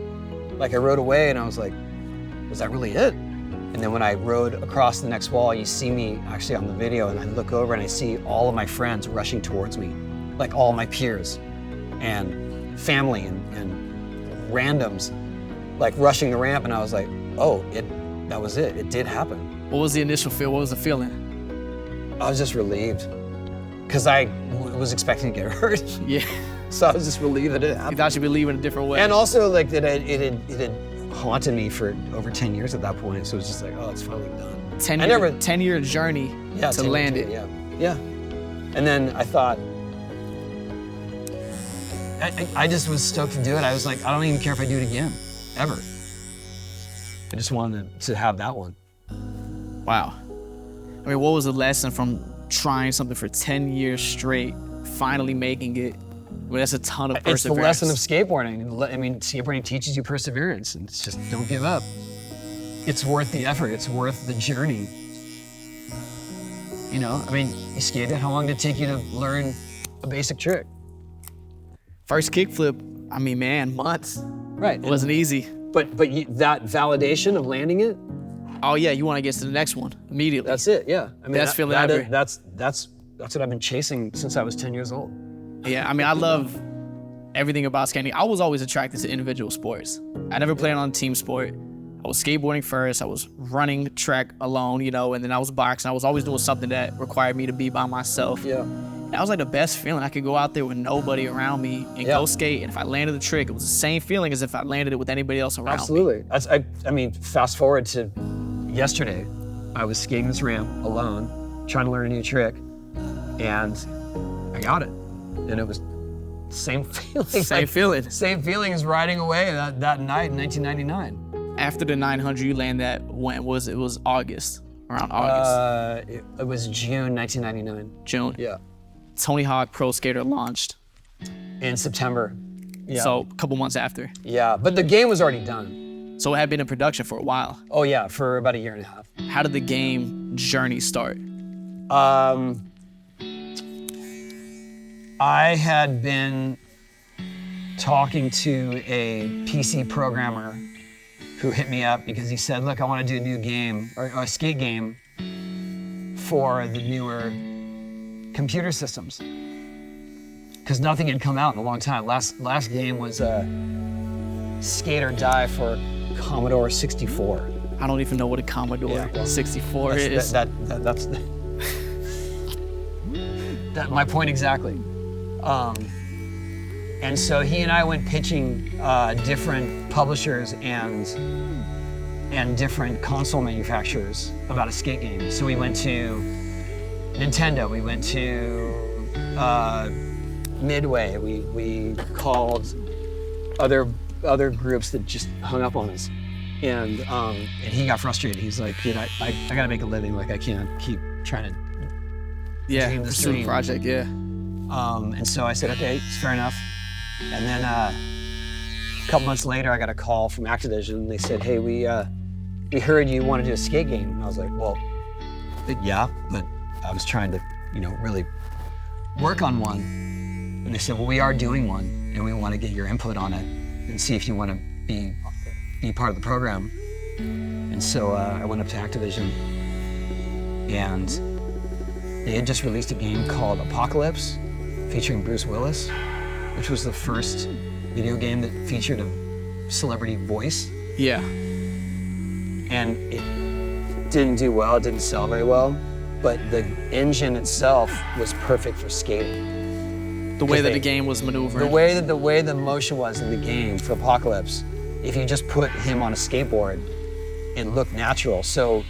Speaker 1: Like I rode away and I was like, was that really it? And then when I rode across the next wall, you see me actually on the video, and I look over and I see all of my friends rushing towards me, like all my peers and family and randoms, like rushing the ramp. And I was like, oh, that was it. It did happen.
Speaker 3: What was the initial feel? What was the feeling?
Speaker 1: I was just relieved because I was expecting to get hurt.
Speaker 3: Yeah.
Speaker 1: So I was just relieved that it
Speaker 3: You
Speaker 1: happened.
Speaker 3: thought you'd be leaving a different way.
Speaker 1: And also like that it had haunted me for over 10 years at that point. So it was just like, oh, it's finally done.
Speaker 3: 10-year journey to
Speaker 1: 10
Speaker 3: land it.
Speaker 1: Yeah. And then I thought, I just was stoked to do it. I was like, I don't even care if I do it again, ever. I just wanted to have that one.
Speaker 3: Wow. I mean, what was the lesson from trying something for 10 years straight, finally making it? Well, that's a ton of perseverance.
Speaker 1: It's the lesson of skateboarding. I mean, skateboarding teaches you perseverance, and it's just don't give up. It's worth the effort. It's worth the journey. You know, I mean, you skated. How long did it take you to learn a basic trick?
Speaker 3: First kickflip, I mean, man, months.
Speaker 1: Right.
Speaker 3: It wasn't easy.
Speaker 1: But that validation of landing it,
Speaker 3: Oh yeah, you want to get to the next one immediately.
Speaker 1: that's it. Yeah. I mean,
Speaker 3: Best feeling ever.
Speaker 1: That's what I've been chasing since I was 10 years old.
Speaker 3: Yeah, I mean, I love everything about skating. I was always attracted to individual sports. I never played on a team sport. I was skateboarding first. I was running track alone, you know, and then I was boxing. I was always doing something that required me to be by myself.
Speaker 1: Yeah.
Speaker 3: That was like the best feeling. I could go out there with nobody around me and
Speaker 1: Yeah.
Speaker 3: go skate. And if I landed the trick, it was the same feeling as if I landed it with anybody else around me.
Speaker 1: Absolutely. I mean, fast forward to yesterday. I was skating this ramp alone, trying to learn a new trick, and I got it. And it was the same feeling.
Speaker 3: Same feeling.
Speaker 1: Same feeling as riding away that night in 1999.
Speaker 3: After the 900, you land that when? It was August, around August,
Speaker 1: It was June 1999.
Speaker 3: June.
Speaker 1: Yeah.
Speaker 3: Tony Hawk Pro Skater launched.
Speaker 1: In September. Yeah.
Speaker 3: So a couple months after.
Speaker 1: Yeah, but the game was already done.
Speaker 3: So it had been in production for a while.
Speaker 1: Oh yeah, for about a year and a half.
Speaker 3: How did the game journey start?
Speaker 1: I had been talking to a PC programmer who hit me up because he said, look, I want to do a new game, or a skate game for the newer computer systems. Because nothing had come out in a long time. Last game was Skate or Die for Commodore 64.
Speaker 3: I don't even know what a Commodore
Speaker 1: Yeah, well,
Speaker 3: 64 is.
Speaker 1: That's my point exactly. And so he and I went pitching different publishers and different console manufacturers about a skate game. So we went to Nintendo, we went to Midway, we called other groups that just hung up on us. And he got frustrated. He's like, dude, I gotta make a living. Like I can't keep trying to dream this
Speaker 3: pursue the
Speaker 1: dream.
Speaker 3: project, yeah.
Speaker 1: And so I said, okay, it's fair enough. And then a couple months later, I got a call from Activision. They said, hey, we heard you want to do a skate game. And I was like, well, yeah, but I was trying to, really work on one. And they said, well, we are doing one, and we want to get your input on it and see if you want to be part of the program. And so I went up to Activision, and they had just released a game called Apocalypse, featuring Bruce Willis, which was the first video game that featured a celebrity voice.
Speaker 3: Yeah.
Speaker 1: And it didn't do well, it didn't sell very well, but the engine itself was perfect for skating.
Speaker 3: The way that the game was maneuvering.
Speaker 1: The way the motion was in the game for Apocalypse, if you just put him on a skateboard, it looked natural. So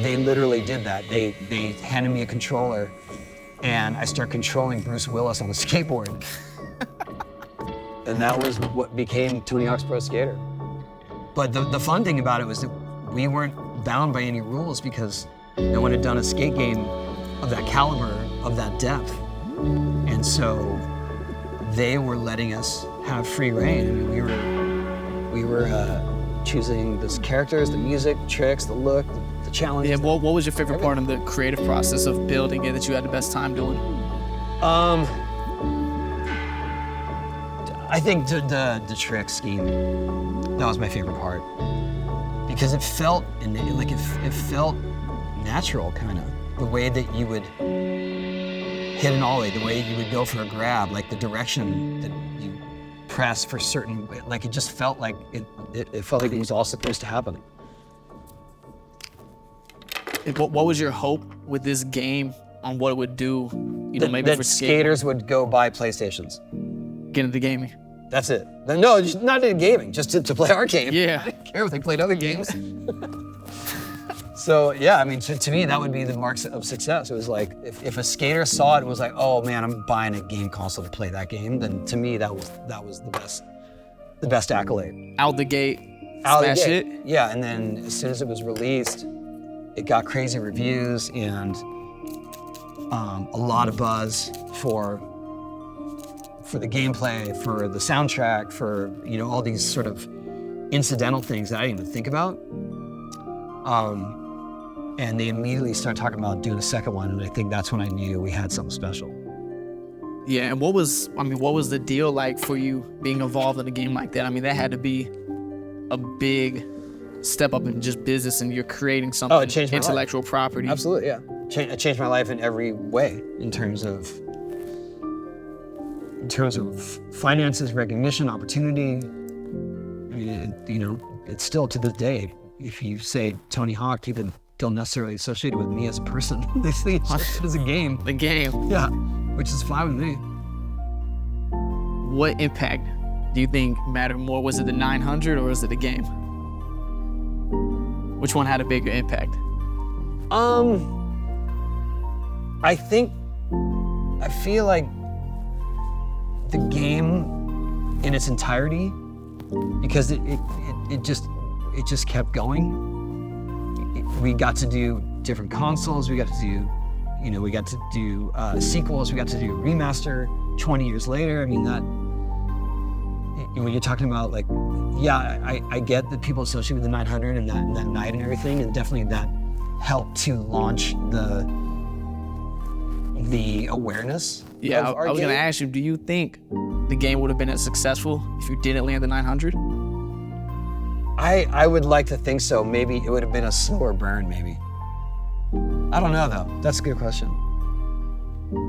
Speaker 1: they literally did that. They handed me a controller, and I started controlling Bruce Willis on a skateboard. And that was what became Tony Hawk's Pro Skater. But the fun thing about it was that we weren't bound by any rules because no one had done a skate game of that caliber, of that depth. And so they were letting us have free reign. I mean, we were choosing the characters, the music, tricks, the look, the challenges.
Speaker 3: Yeah, what was your favorite part of the creative process of building it that you had the best time doing?
Speaker 1: I think the trick scheme, that was my favorite part. Because it felt it felt natural, kind of. The way that you would hit an ollie, the way you would go for a grab, like the direction that you press for certain, like it just felt like it felt like it was all supposed to happen.
Speaker 3: What was your hope with this game on what it would do, maybe
Speaker 1: that
Speaker 3: for
Speaker 1: skaters would go buy PlayStations.
Speaker 3: Get into gaming.
Speaker 1: That's it. No, just not in gaming, just to play our game.
Speaker 3: Yeah.
Speaker 1: I didn't care if they played other games. So yeah, I mean, to me, that would be the marks of success. It was like, if a skater saw it and was like, oh man, I'm buying a game console to play that game, then to me, that was the best accolade.
Speaker 3: Out the gate,
Speaker 1: Out of the
Speaker 3: smash
Speaker 1: gate.
Speaker 3: it.
Speaker 1: Yeah, and then as soon as it was released, it got crazy reviews and a lot of buzz for the gameplay, for the soundtrack, for all these sort of incidental things that I didn't even think about. And they immediately started talking about doing a second one, and I think that's when I knew we had something special.
Speaker 3: Yeah, and what was the deal like for you being involved in a game like that? I mean, that had to be a big step up in just business, and you're creating something,
Speaker 1: it changed my life.
Speaker 3: intellectual property.
Speaker 1: Absolutely, yeah. It changed my life in every way, in terms of finances, recognition, opportunity. I mean, it's still to this day, if you say Tony Hawk, people don't necessarily associate it with me as a person. They see it as a game.
Speaker 3: The game.
Speaker 1: Yeah, which is fine with me.
Speaker 3: What impact do you think mattered more? Was it the 900 or was it the game? Which one had a bigger impact?
Speaker 1: I feel like the game in its entirety, because it just kept going. We got to do different consoles. We got to do, sequels. We got to do remaster 20 years later. I mean, that, when you're talking about like, yeah, I get that people associate with the 900 and that night and everything, and definitely that helped to launch the awareness.
Speaker 3: Yeah,
Speaker 1: of our
Speaker 3: I was
Speaker 1: game.
Speaker 3: gonna ask you, do you think the game would have been as successful if you didn't land the 900?
Speaker 1: I would like to think so. Maybe it would have been a slower burn, maybe. I don't know though. That's a good question.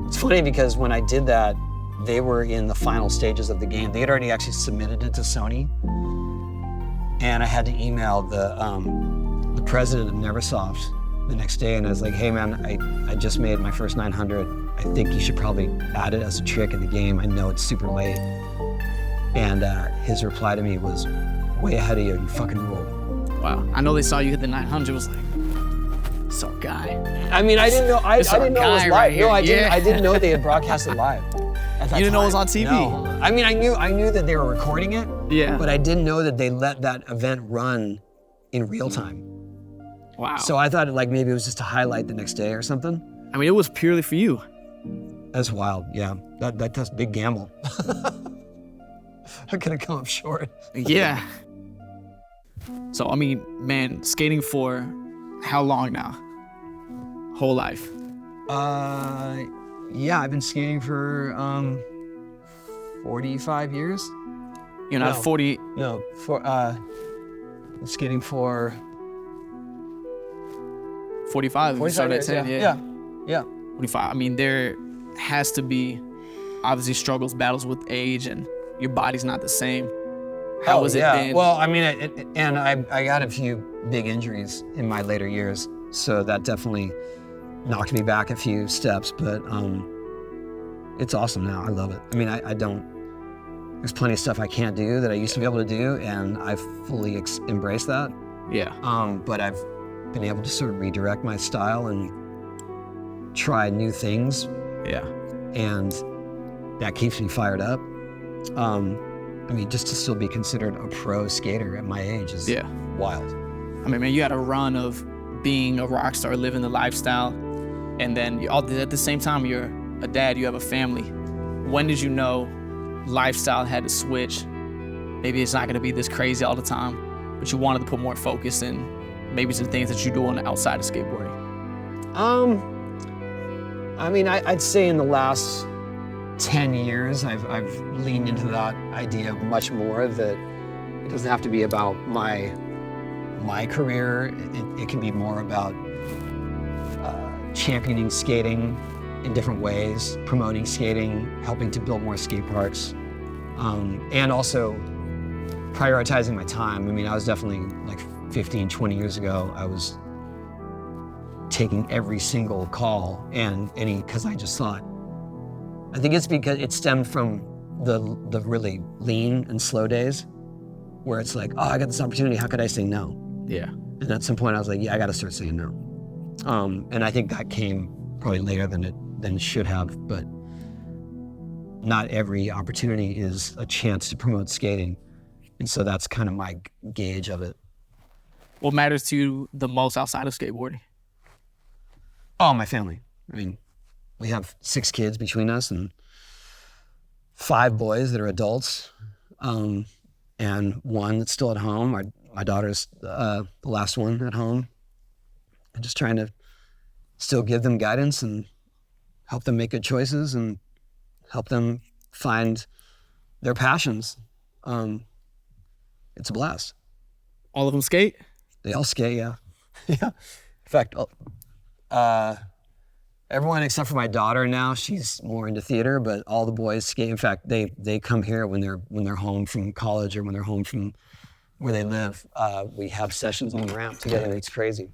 Speaker 1: It's funny because when I did that, they were in the final stages of the game. They had already actually submitted it to Sony. And I had to email the president of Neversoft the next day, and I was like, hey man, I just made my first 900. I think you should probably add it as a trick in the game. I know it's super late. And his reply to me was, way ahead of you, you fucking rule.
Speaker 3: Wow. I know they saw you hit the 900, was like, so guy.
Speaker 1: I mean, I didn't know. I didn't know it was live.
Speaker 3: Right
Speaker 1: No, I didn't.
Speaker 3: here.
Speaker 1: I didn't know they had broadcast it live. At that
Speaker 3: You didn't know it was
Speaker 1: time.
Speaker 3: on TV?
Speaker 1: No. I mean, I knew that they were recording it.
Speaker 3: Yeah.
Speaker 1: But I didn't know that they let that event run in real time.
Speaker 3: Wow.
Speaker 1: So I thought like maybe it was just a highlight the next day or something.
Speaker 3: I mean, it was purely for you.
Speaker 1: That's wild. Yeah. That's a big gamble. I'm gonna come up short.
Speaker 3: Yeah. So, I mean, man, skating for how long now? Whole life?
Speaker 1: Yeah, I've been skating for 45 years.
Speaker 3: You're not
Speaker 1: No.
Speaker 3: 40.
Speaker 1: No, skating for
Speaker 3: 45. You
Speaker 1: 45
Speaker 3: started
Speaker 1: years.
Speaker 3: at 10,
Speaker 1: Yeah.
Speaker 3: 45. I mean, there has to be obviously struggles, battles with age, and your body's not the same. How has it been?
Speaker 1: Well, I mean, I got a few big injuries in my later years, so that definitely knocked me back a few steps. But it's awesome now. I love it. I mean, I don't. There's plenty of stuff I can't do that I used to be able to do, and I've fully embraced that.
Speaker 3: Yeah.
Speaker 1: But I've been able to sort of redirect my style and try new things,
Speaker 3: Yeah.
Speaker 1: and that keeps me fired up. I mean, just to still be considered a pro skater at my age is wild.
Speaker 3: I mean, man, you had a run of being a rock star, living the lifestyle, and then at the same time, you're a dad, you have a family. When did you know lifestyle had to switch? Maybe it's not gonna be this crazy all the time, but you wanted to put more focus in maybe some things that you do on the outside of skateboarding.
Speaker 1: I mean, I'd say in the last 10 years, I've leaned into that idea much more, that it doesn't have to be about my career. It can be more about championing skating in different ways, promoting skating, helping to build more skate parks, and also prioritizing my time. I mean, I was definitely like 15, 20 years ago, I was taking every single call because I just thought, I think it's because it stemmed from the really lean and slow days where it's like, oh, I got this opportunity, how could I say no?
Speaker 3: Yeah.
Speaker 1: And at some point I was like, yeah, I got to start saying no. And I think that came probably later than it should have, but not every opportunity is a chance to promote skating. And so that's kind of my gauge of it.
Speaker 3: What matters to you the most outside of skateboarding?
Speaker 1: Oh, my family. I mean, we have 6 kids between us and 5 boys that are adults, and 1 that's still at home. My daughter's the last one at home. I'm just trying to still give them guidance and help them make good choices and help them find their passions. It's a blast.
Speaker 3: All of them skate?
Speaker 1: They all skate, yeah. Yeah. In fact, everyone except for my daughter now, she's more into theater, but all the boys skate. In fact, they come here when they're home from college or when they're home from where they live. We have sessions on the ramp together. It's crazy.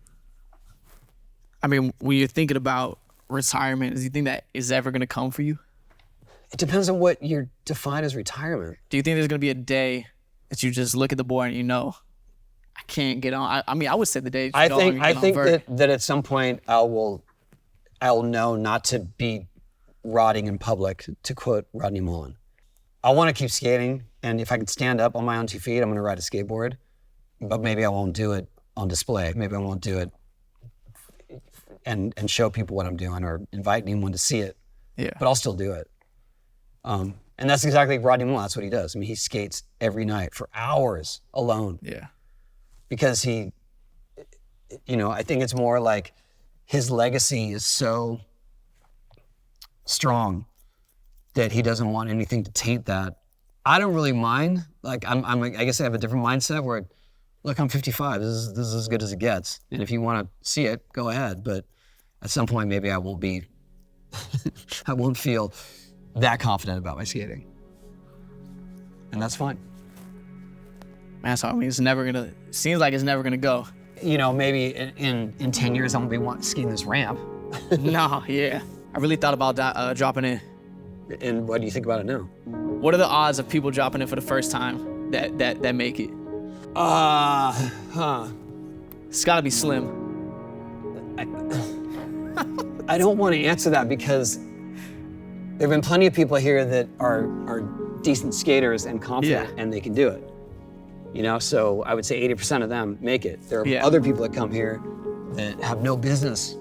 Speaker 3: I mean, when you're thinking about retirement, do you think that is ever going to come for you?
Speaker 1: It depends on what you define as retirement.
Speaker 3: Do you think there's going to be a day that you just look at the board and you know, I can't get on? I mean, I would say the day.
Speaker 1: I think that at some point I'll know not to be rotting in public, to quote Rodney Mullen. I want to keep skating, and if I can stand up on my own 2 feet, I'm going to ride a skateboard. But maybe I won't do it on display. Maybe I won't do it and show people what I'm doing or invite anyone to see it.
Speaker 3: Yeah.
Speaker 1: But I'll still do it. And that's exactly Rodney Mullen. That's what he does. I mean, he skates every night for hours alone.
Speaker 3: Yeah.
Speaker 1: Because I think it's more like his legacy is so strong that he doesn't want anything to taint that. I don't really mind. Like I guess I have a different mindset where, look, I'm 55. This is as good as it gets. And if you want to see it, go ahead. But at some point, maybe I won't be. I won't feel that confident about my skating, and that's fine.
Speaker 3: Man, so I mean, seems like it's never gonna go.
Speaker 1: You know, maybe in 10 years, I'm gonna be skating this ramp.
Speaker 3: No, yeah. I really thought about that, dropping in.
Speaker 1: And what do you think about it now?
Speaker 3: What are the odds of people dropping in for the first time that make it? It's gotta be slim.
Speaker 1: I don't want to answer that because there have been plenty of people here that are decent skaters and confident, and they can do it. You know, so I would say 80% of them make it. There are other people that come here that have no business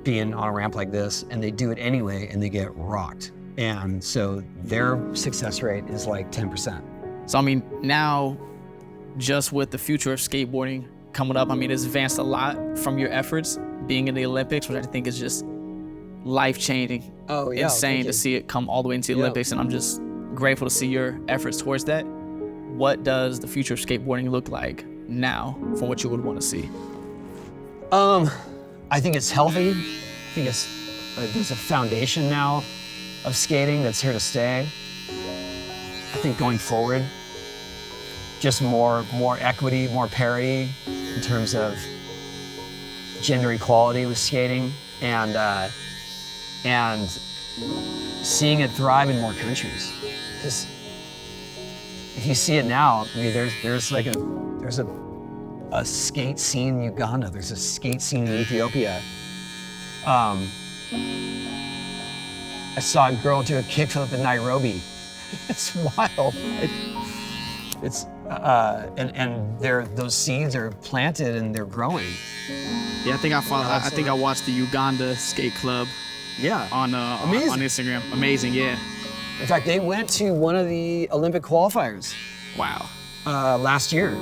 Speaker 1: being on a ramp like this, and they do it anyway, and they get rocked. And so their success rate is like 10%.
Speaker 3: So I mean, now, just with the future of skateboarding coming up, I mean, it's advanced a lot from your efforts being in the Olympics, which I think is just life-changing.
Speaker 1: Oh, yeah.
Speaker 3: Insane to see it come all the way into the Olympics, and I'm just grateful to see your efforts towards that. What does the future of skateboarding look like now from what you would want to see?
Speaker 1: I think it's healthy. I think there's a foundation now of skating that's here to stay. I think going forward, just more equity, more parity in terms of gender equality with skating, and seeing it thrive in more countries. Because if you see it now, I mean, there's a skate scene in Uganda. There's a skate scene in Ethiopia. I saw a girl do a kickflip in Nairobi. It's wild. And those seeds are planted and they're growing.
Speaker 3: Yeah, I think I watched the Uganda Skate Club.
Speaker 1: Yeah.
Speaker 3: On Instagram. Amazing, yeah.
Speaker 1: In fact, they went to one of the Olympic qualifiers.
Speaker 3: Wow.
Speaker 1: Last year.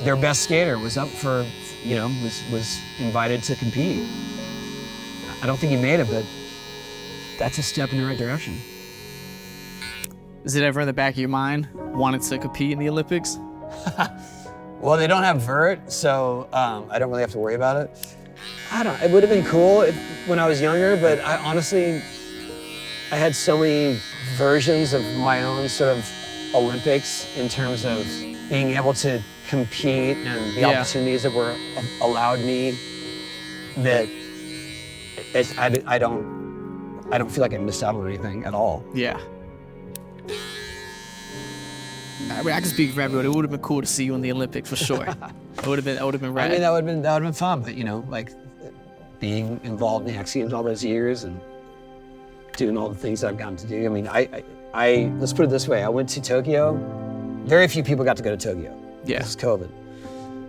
Speaker 1: Their best skater was up for, was invited to compete. I don't think he made it, but that's a step in the right direction.
Speaker 3: Is it ever in the back of your mind wanting to compete in the Olympics?
Speaker 1: Well, they don't have vert, so I don't really have to worry about it. It would have been cool when I was younger, but I honestly had so many versions of my own sort of Olympics in terms of being able to compete and the opportunities that were allowed me that I don't feel like I missed out on anything at all.
Speaker 3: Yeah. I mean, I can speak for everyone. It would have been cool to see you in the Olympics for sure. It would have been rad.
Speaker 1: I mean, that would have been fun, but like being involved in the X Games all those years and doing all the things that I've gotten to do. I mean, I let's put it this way. I went to Tokyo. Very few people got to go to Tokyo.
Speaker 3: Yeah.
Speaker 1: This is COVID.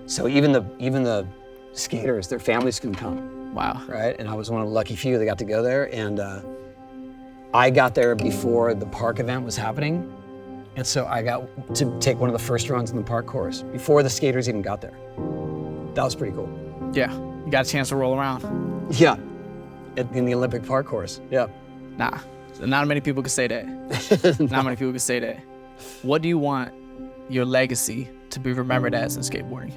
Speaker 1: So even the skaters, their families couldn't come.
Speaker 3: Wow.
Speaker 1: Right? And I was one of the lucky few that got to go there. And I got there before the park event was happening. And so I got to take one of the first runs in the park course before the skaters even got there. That was pretty cool.
Speaker 3: Yeah. You got a chance to roll around.
Speaker 1: Yeah. In the Olympic park course. Yeah.
Speaker 3: Nah. Not many people can say that. Not many people can say that. What do you want your legacy to be remembered as in skateboarding?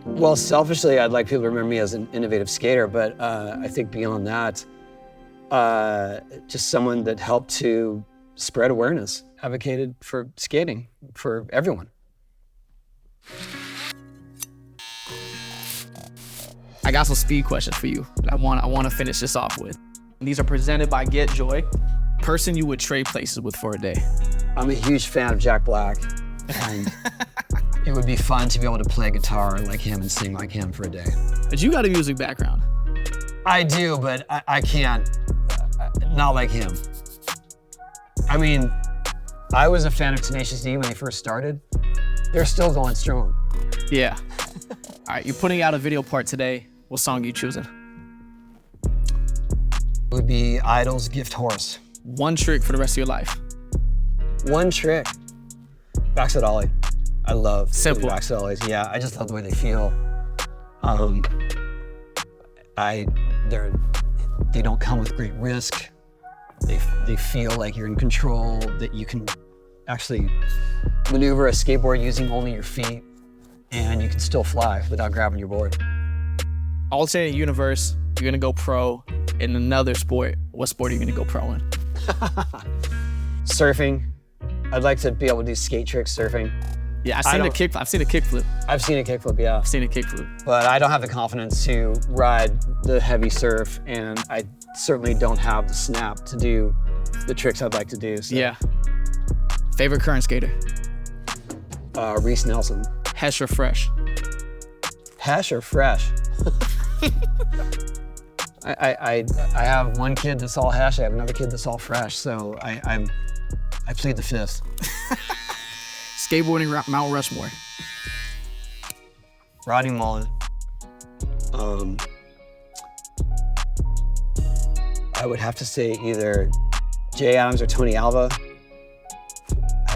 Speaker 1: Well, selfishly, I'd like people to remember me as an innovative skater, but I think beyond that, just someone that helped to spread awareness, advocated for skating for everyone.
Speaker 3: I got some speed questions for you that I want to finish this off with. These are presented by Get Joy. Person you would trade places with for a day.
Speaker 1: I'm a huge fan of Jack Black, and it would be fun to be able to play guitar like him and sing like him for a day.
Speaker 3: But you got a music background.
Speaker 1: I do, but I can't, not like him. I mean, I was a fan of Tenacious D when they first started. They're still going strong.
Speaker 3: Yeah. All right, you're putting out a video part today. What song are you choosing?
Speaker 1: It would be Idol's Gift Horse.
Speaker 3: One trick for the rest of your life.
Speaker 1: One trick. Backside ollie. I love
Speaker 3: Simple.
Speaker 1: backside ollies. Yeah, I just love the way they feel. They don't come with great risk. They feel like you're in control, that you can actually maneuver a skateboard using only your feet, and you can still fly without grabbing your board.
Speaker 3: Alternate universe, you're gonna go pro in another sport. What sport are you gonna go pro in?
Speaker 1: Surfing. I'd like to be able to do skate tricks surfing.
Speaker 3: Yeah, I've seen a kickflip.
Speaker 1: I've seen a kickflip, yeah.
Speaker 3: I've seen a kickflip.
Speaker 1: But I don't have the confidence to ride the heavy surf, and I certainly don't have the snap to do the tricks I'd like to do. So.
Speaker 3: Yeah. Favorite current skater?
Speaker 1: Reese Nelson.
Speaker 3: Hesh or fresh?
Speaker 1: Hesh or fresh? I have one kid that's all hash. I have another kid that's all fresh. So I plead the fifth.
Speaker 3: Skateboarding Mount Rushmore.
Speaker 1: Rodney Mullen. I would have to say either Jay Adams or Tony Alva.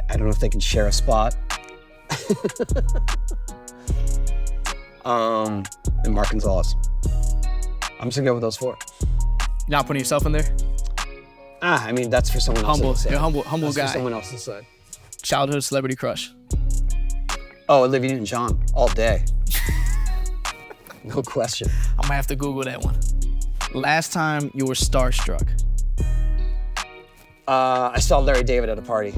Speaker 1: I don't know if they can share a spot. And Mark Gonzalez. I'm just gonna go with those four.
Speaker 3: You're not putting yourself in there?
Speaker 1: I mean, that's for someone else.
Speaker 3: Humble,
Speaker 1: to
Speaker 3: you're
Speaker 1: say.
Speaker 3: humble
Speaker 1: That's
Speaker 3: guy.
Speaker 1: for someone else to say.
Speaker 3: Childhood celebrity crush.
Speaker 1: Oh, Olivia Newton-John, all day. No question.
Speaker 3: I might have to Google that one. Last time you were starstruck.
Speaker 1: I saw Larry David at a party,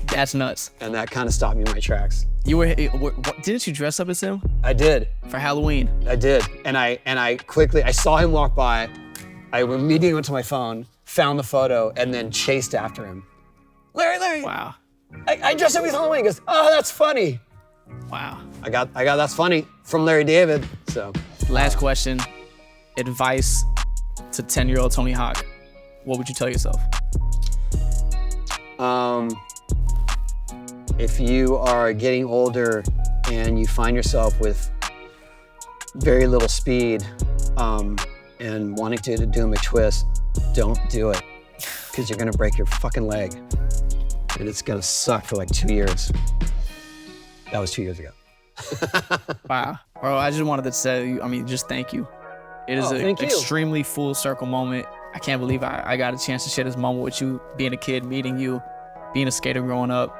Speaker 3: That's nuts.
Speaker 1: and that kind of stopped me in my tracks.
Speaker 3: Didn't you dress up as him
Speaker 1: I did.
Speaker 3: for Halloween?
Speaker 1: I did. And I quickly, I saw him walk by. I immediately went to my phone, found the photo, and then chased after him. Larry,
Speaker 3: Wow.
Speaker 1: I dressed up as Halloween. He goes, oh, that's funny.
Speaker 3: Wow.
Speaker 1: I got that's funny from Larry David, so.
Speaker 3: Last question. Advice to 10-year-old Tony Hawk. What would you tell yourself?
Speaker 1: If you are getting older and you find yourself with very little speed and wanting to do a McTwist, don't do it, because you're gonna break your fucking leg. And it's gonna suck for like 2 years. That was 2 years ago.
Speaker 3: Wow. Bro, I just wanted to say, just thank you. It is an
Speaker 1: thank you.
Speaker 3: extremely full circle moment. I can't believe I got a chance to share this moment with you, being a kid, meeting you, being a skater growing up.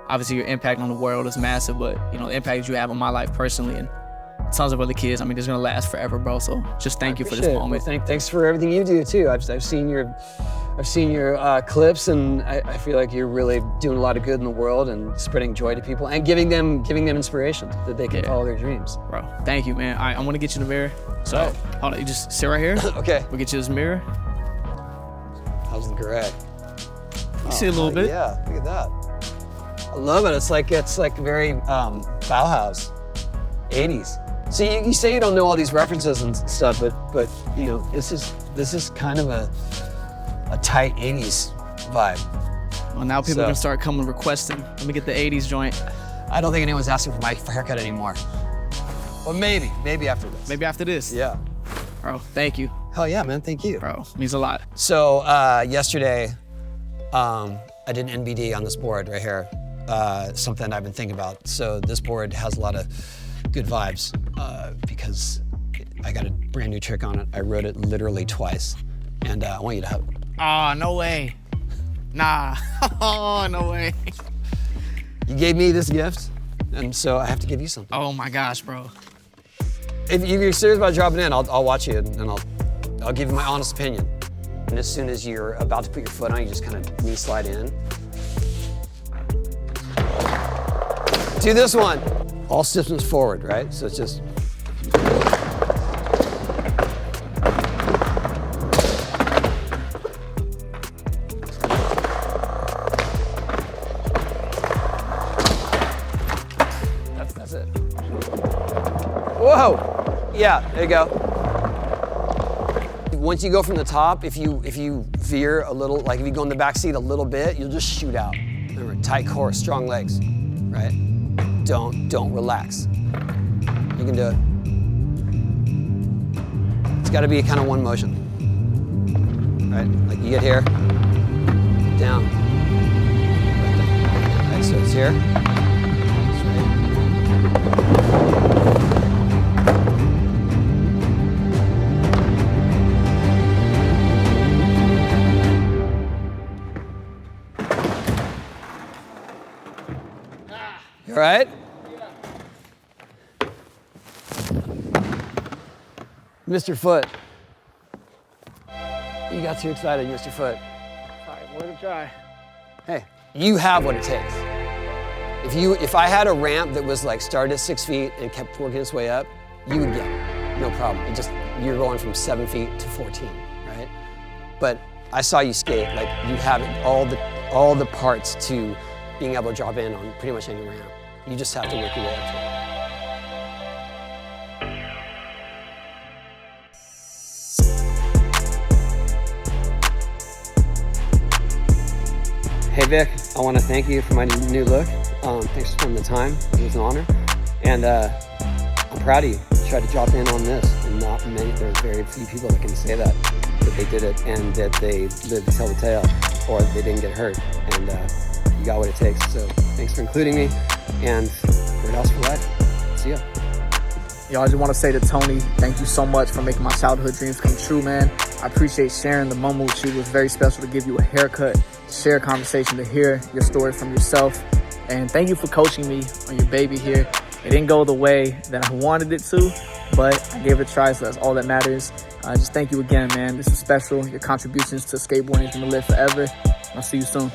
Speaker 3: Obviously, your impact on the world is massive, but, you know, the impact you have on my life personally and tons of other kids, I mean, it's going to last forever, bro. So just thank you for this moment.
Speaker 1: Well, thanks for everything you do, too. I've seen your clips, and I feel like you're really doing a lot of good in the world and spreading joy to people and giving them inspiration that they can follow their dreams.
Speaker 3: Bro, thank you, man. I want to get you the mirror. So, hold on, you just sit right here.
Speaker 1: Okay.
Speaker 3: We'll get you this mirror.
Speaker 1: How's the gray?
Speaker 3: You see a little bit.
Speaker 1: Yeah, look at that. I love it. It's like very Bauhaus, 80s. So you say you don't know all these references and stuff, but you know, this is kind of a tight 80s vibe.
Speaker 3: Well, now people can start coming requesting. Let me get the 80s joint.
Speaker 1: I don't think anyone's asking for my haircut anymore. Well, maybe after this.
Speaker 3: Maybe after this.
Speaker 1: Yeah.
Speaker 3: Bro, thank you.
Speaker 1: Hell yeah, man. Thank you.
Speaker 3: Bro, means a lot.
Speaker 1: So yesterday, I did an NBD on this board right here. Something I've been thinking about. So this board has a lot of good vibes because I got a brand new trick on it. I wrote it literally twice, and I want you to have it.
Speaker 3: Oh, no way. Nah. Oh, no way.
Speaker 1: You gave me this gift, and so I have to give you something.
Speaker 3: Oh my gosh, bro.
Speaker 1: If you're serious about dropping in, I'll watch you, and I'll give you my honest opinion. And as soon as you're about to put your foot on, you just kind of knee slide in. Do this one. All stiffness forward, right? So it's just. That's it. Whoa! Yeah, there you go. Once you go from the top, if you veer a little, like if you go in the back seat a little bit, you'll just shoot out. Remember, tight core, strong legs, right? Don't relax. You can do it. It's got to be kind of one motion, right? Like you get here, down, right down. Right, so it's here. You all right? Mr. Foot. You got too excited, Mr. Foot.
Speaker 3: All right, more to try.
Speaker 1: Hey, you have what it takes. If I had a ramp that was like started at 6 feet and kept working its way up, you would get it. No problem. You're going from 7 feet to 14, right? But I saw you skate, like you have all the parts to being able to drop in on pretty much any ramp. You just have to work your way up to it. Hey Vic, I want to thank you for my new look. Thanks for spending the time. It was an honor. And I'm proud of you. You tried to drop in on this. And there's very few people that can say that they did it and that they lived to tell the tale or they didn't get hurt. And you got what it takes. So thanks for including me. And Red House for life. See ya.
Speaker 2: Yo, I just want to say to Tony, thank you so much for making my childhood dreams come true, man. I appreciate sharing the moment with you. It was very special to give you a haircut, share a conversation, to hear your story from yourself. And thank you for coaching me on your baby here. It didn't go the way that I wanted it to, but I gave it a try, so that's all that matters. Just thank you again, man. This was special. Your contributions to skateboarding is going to live forever. I'll see you soon.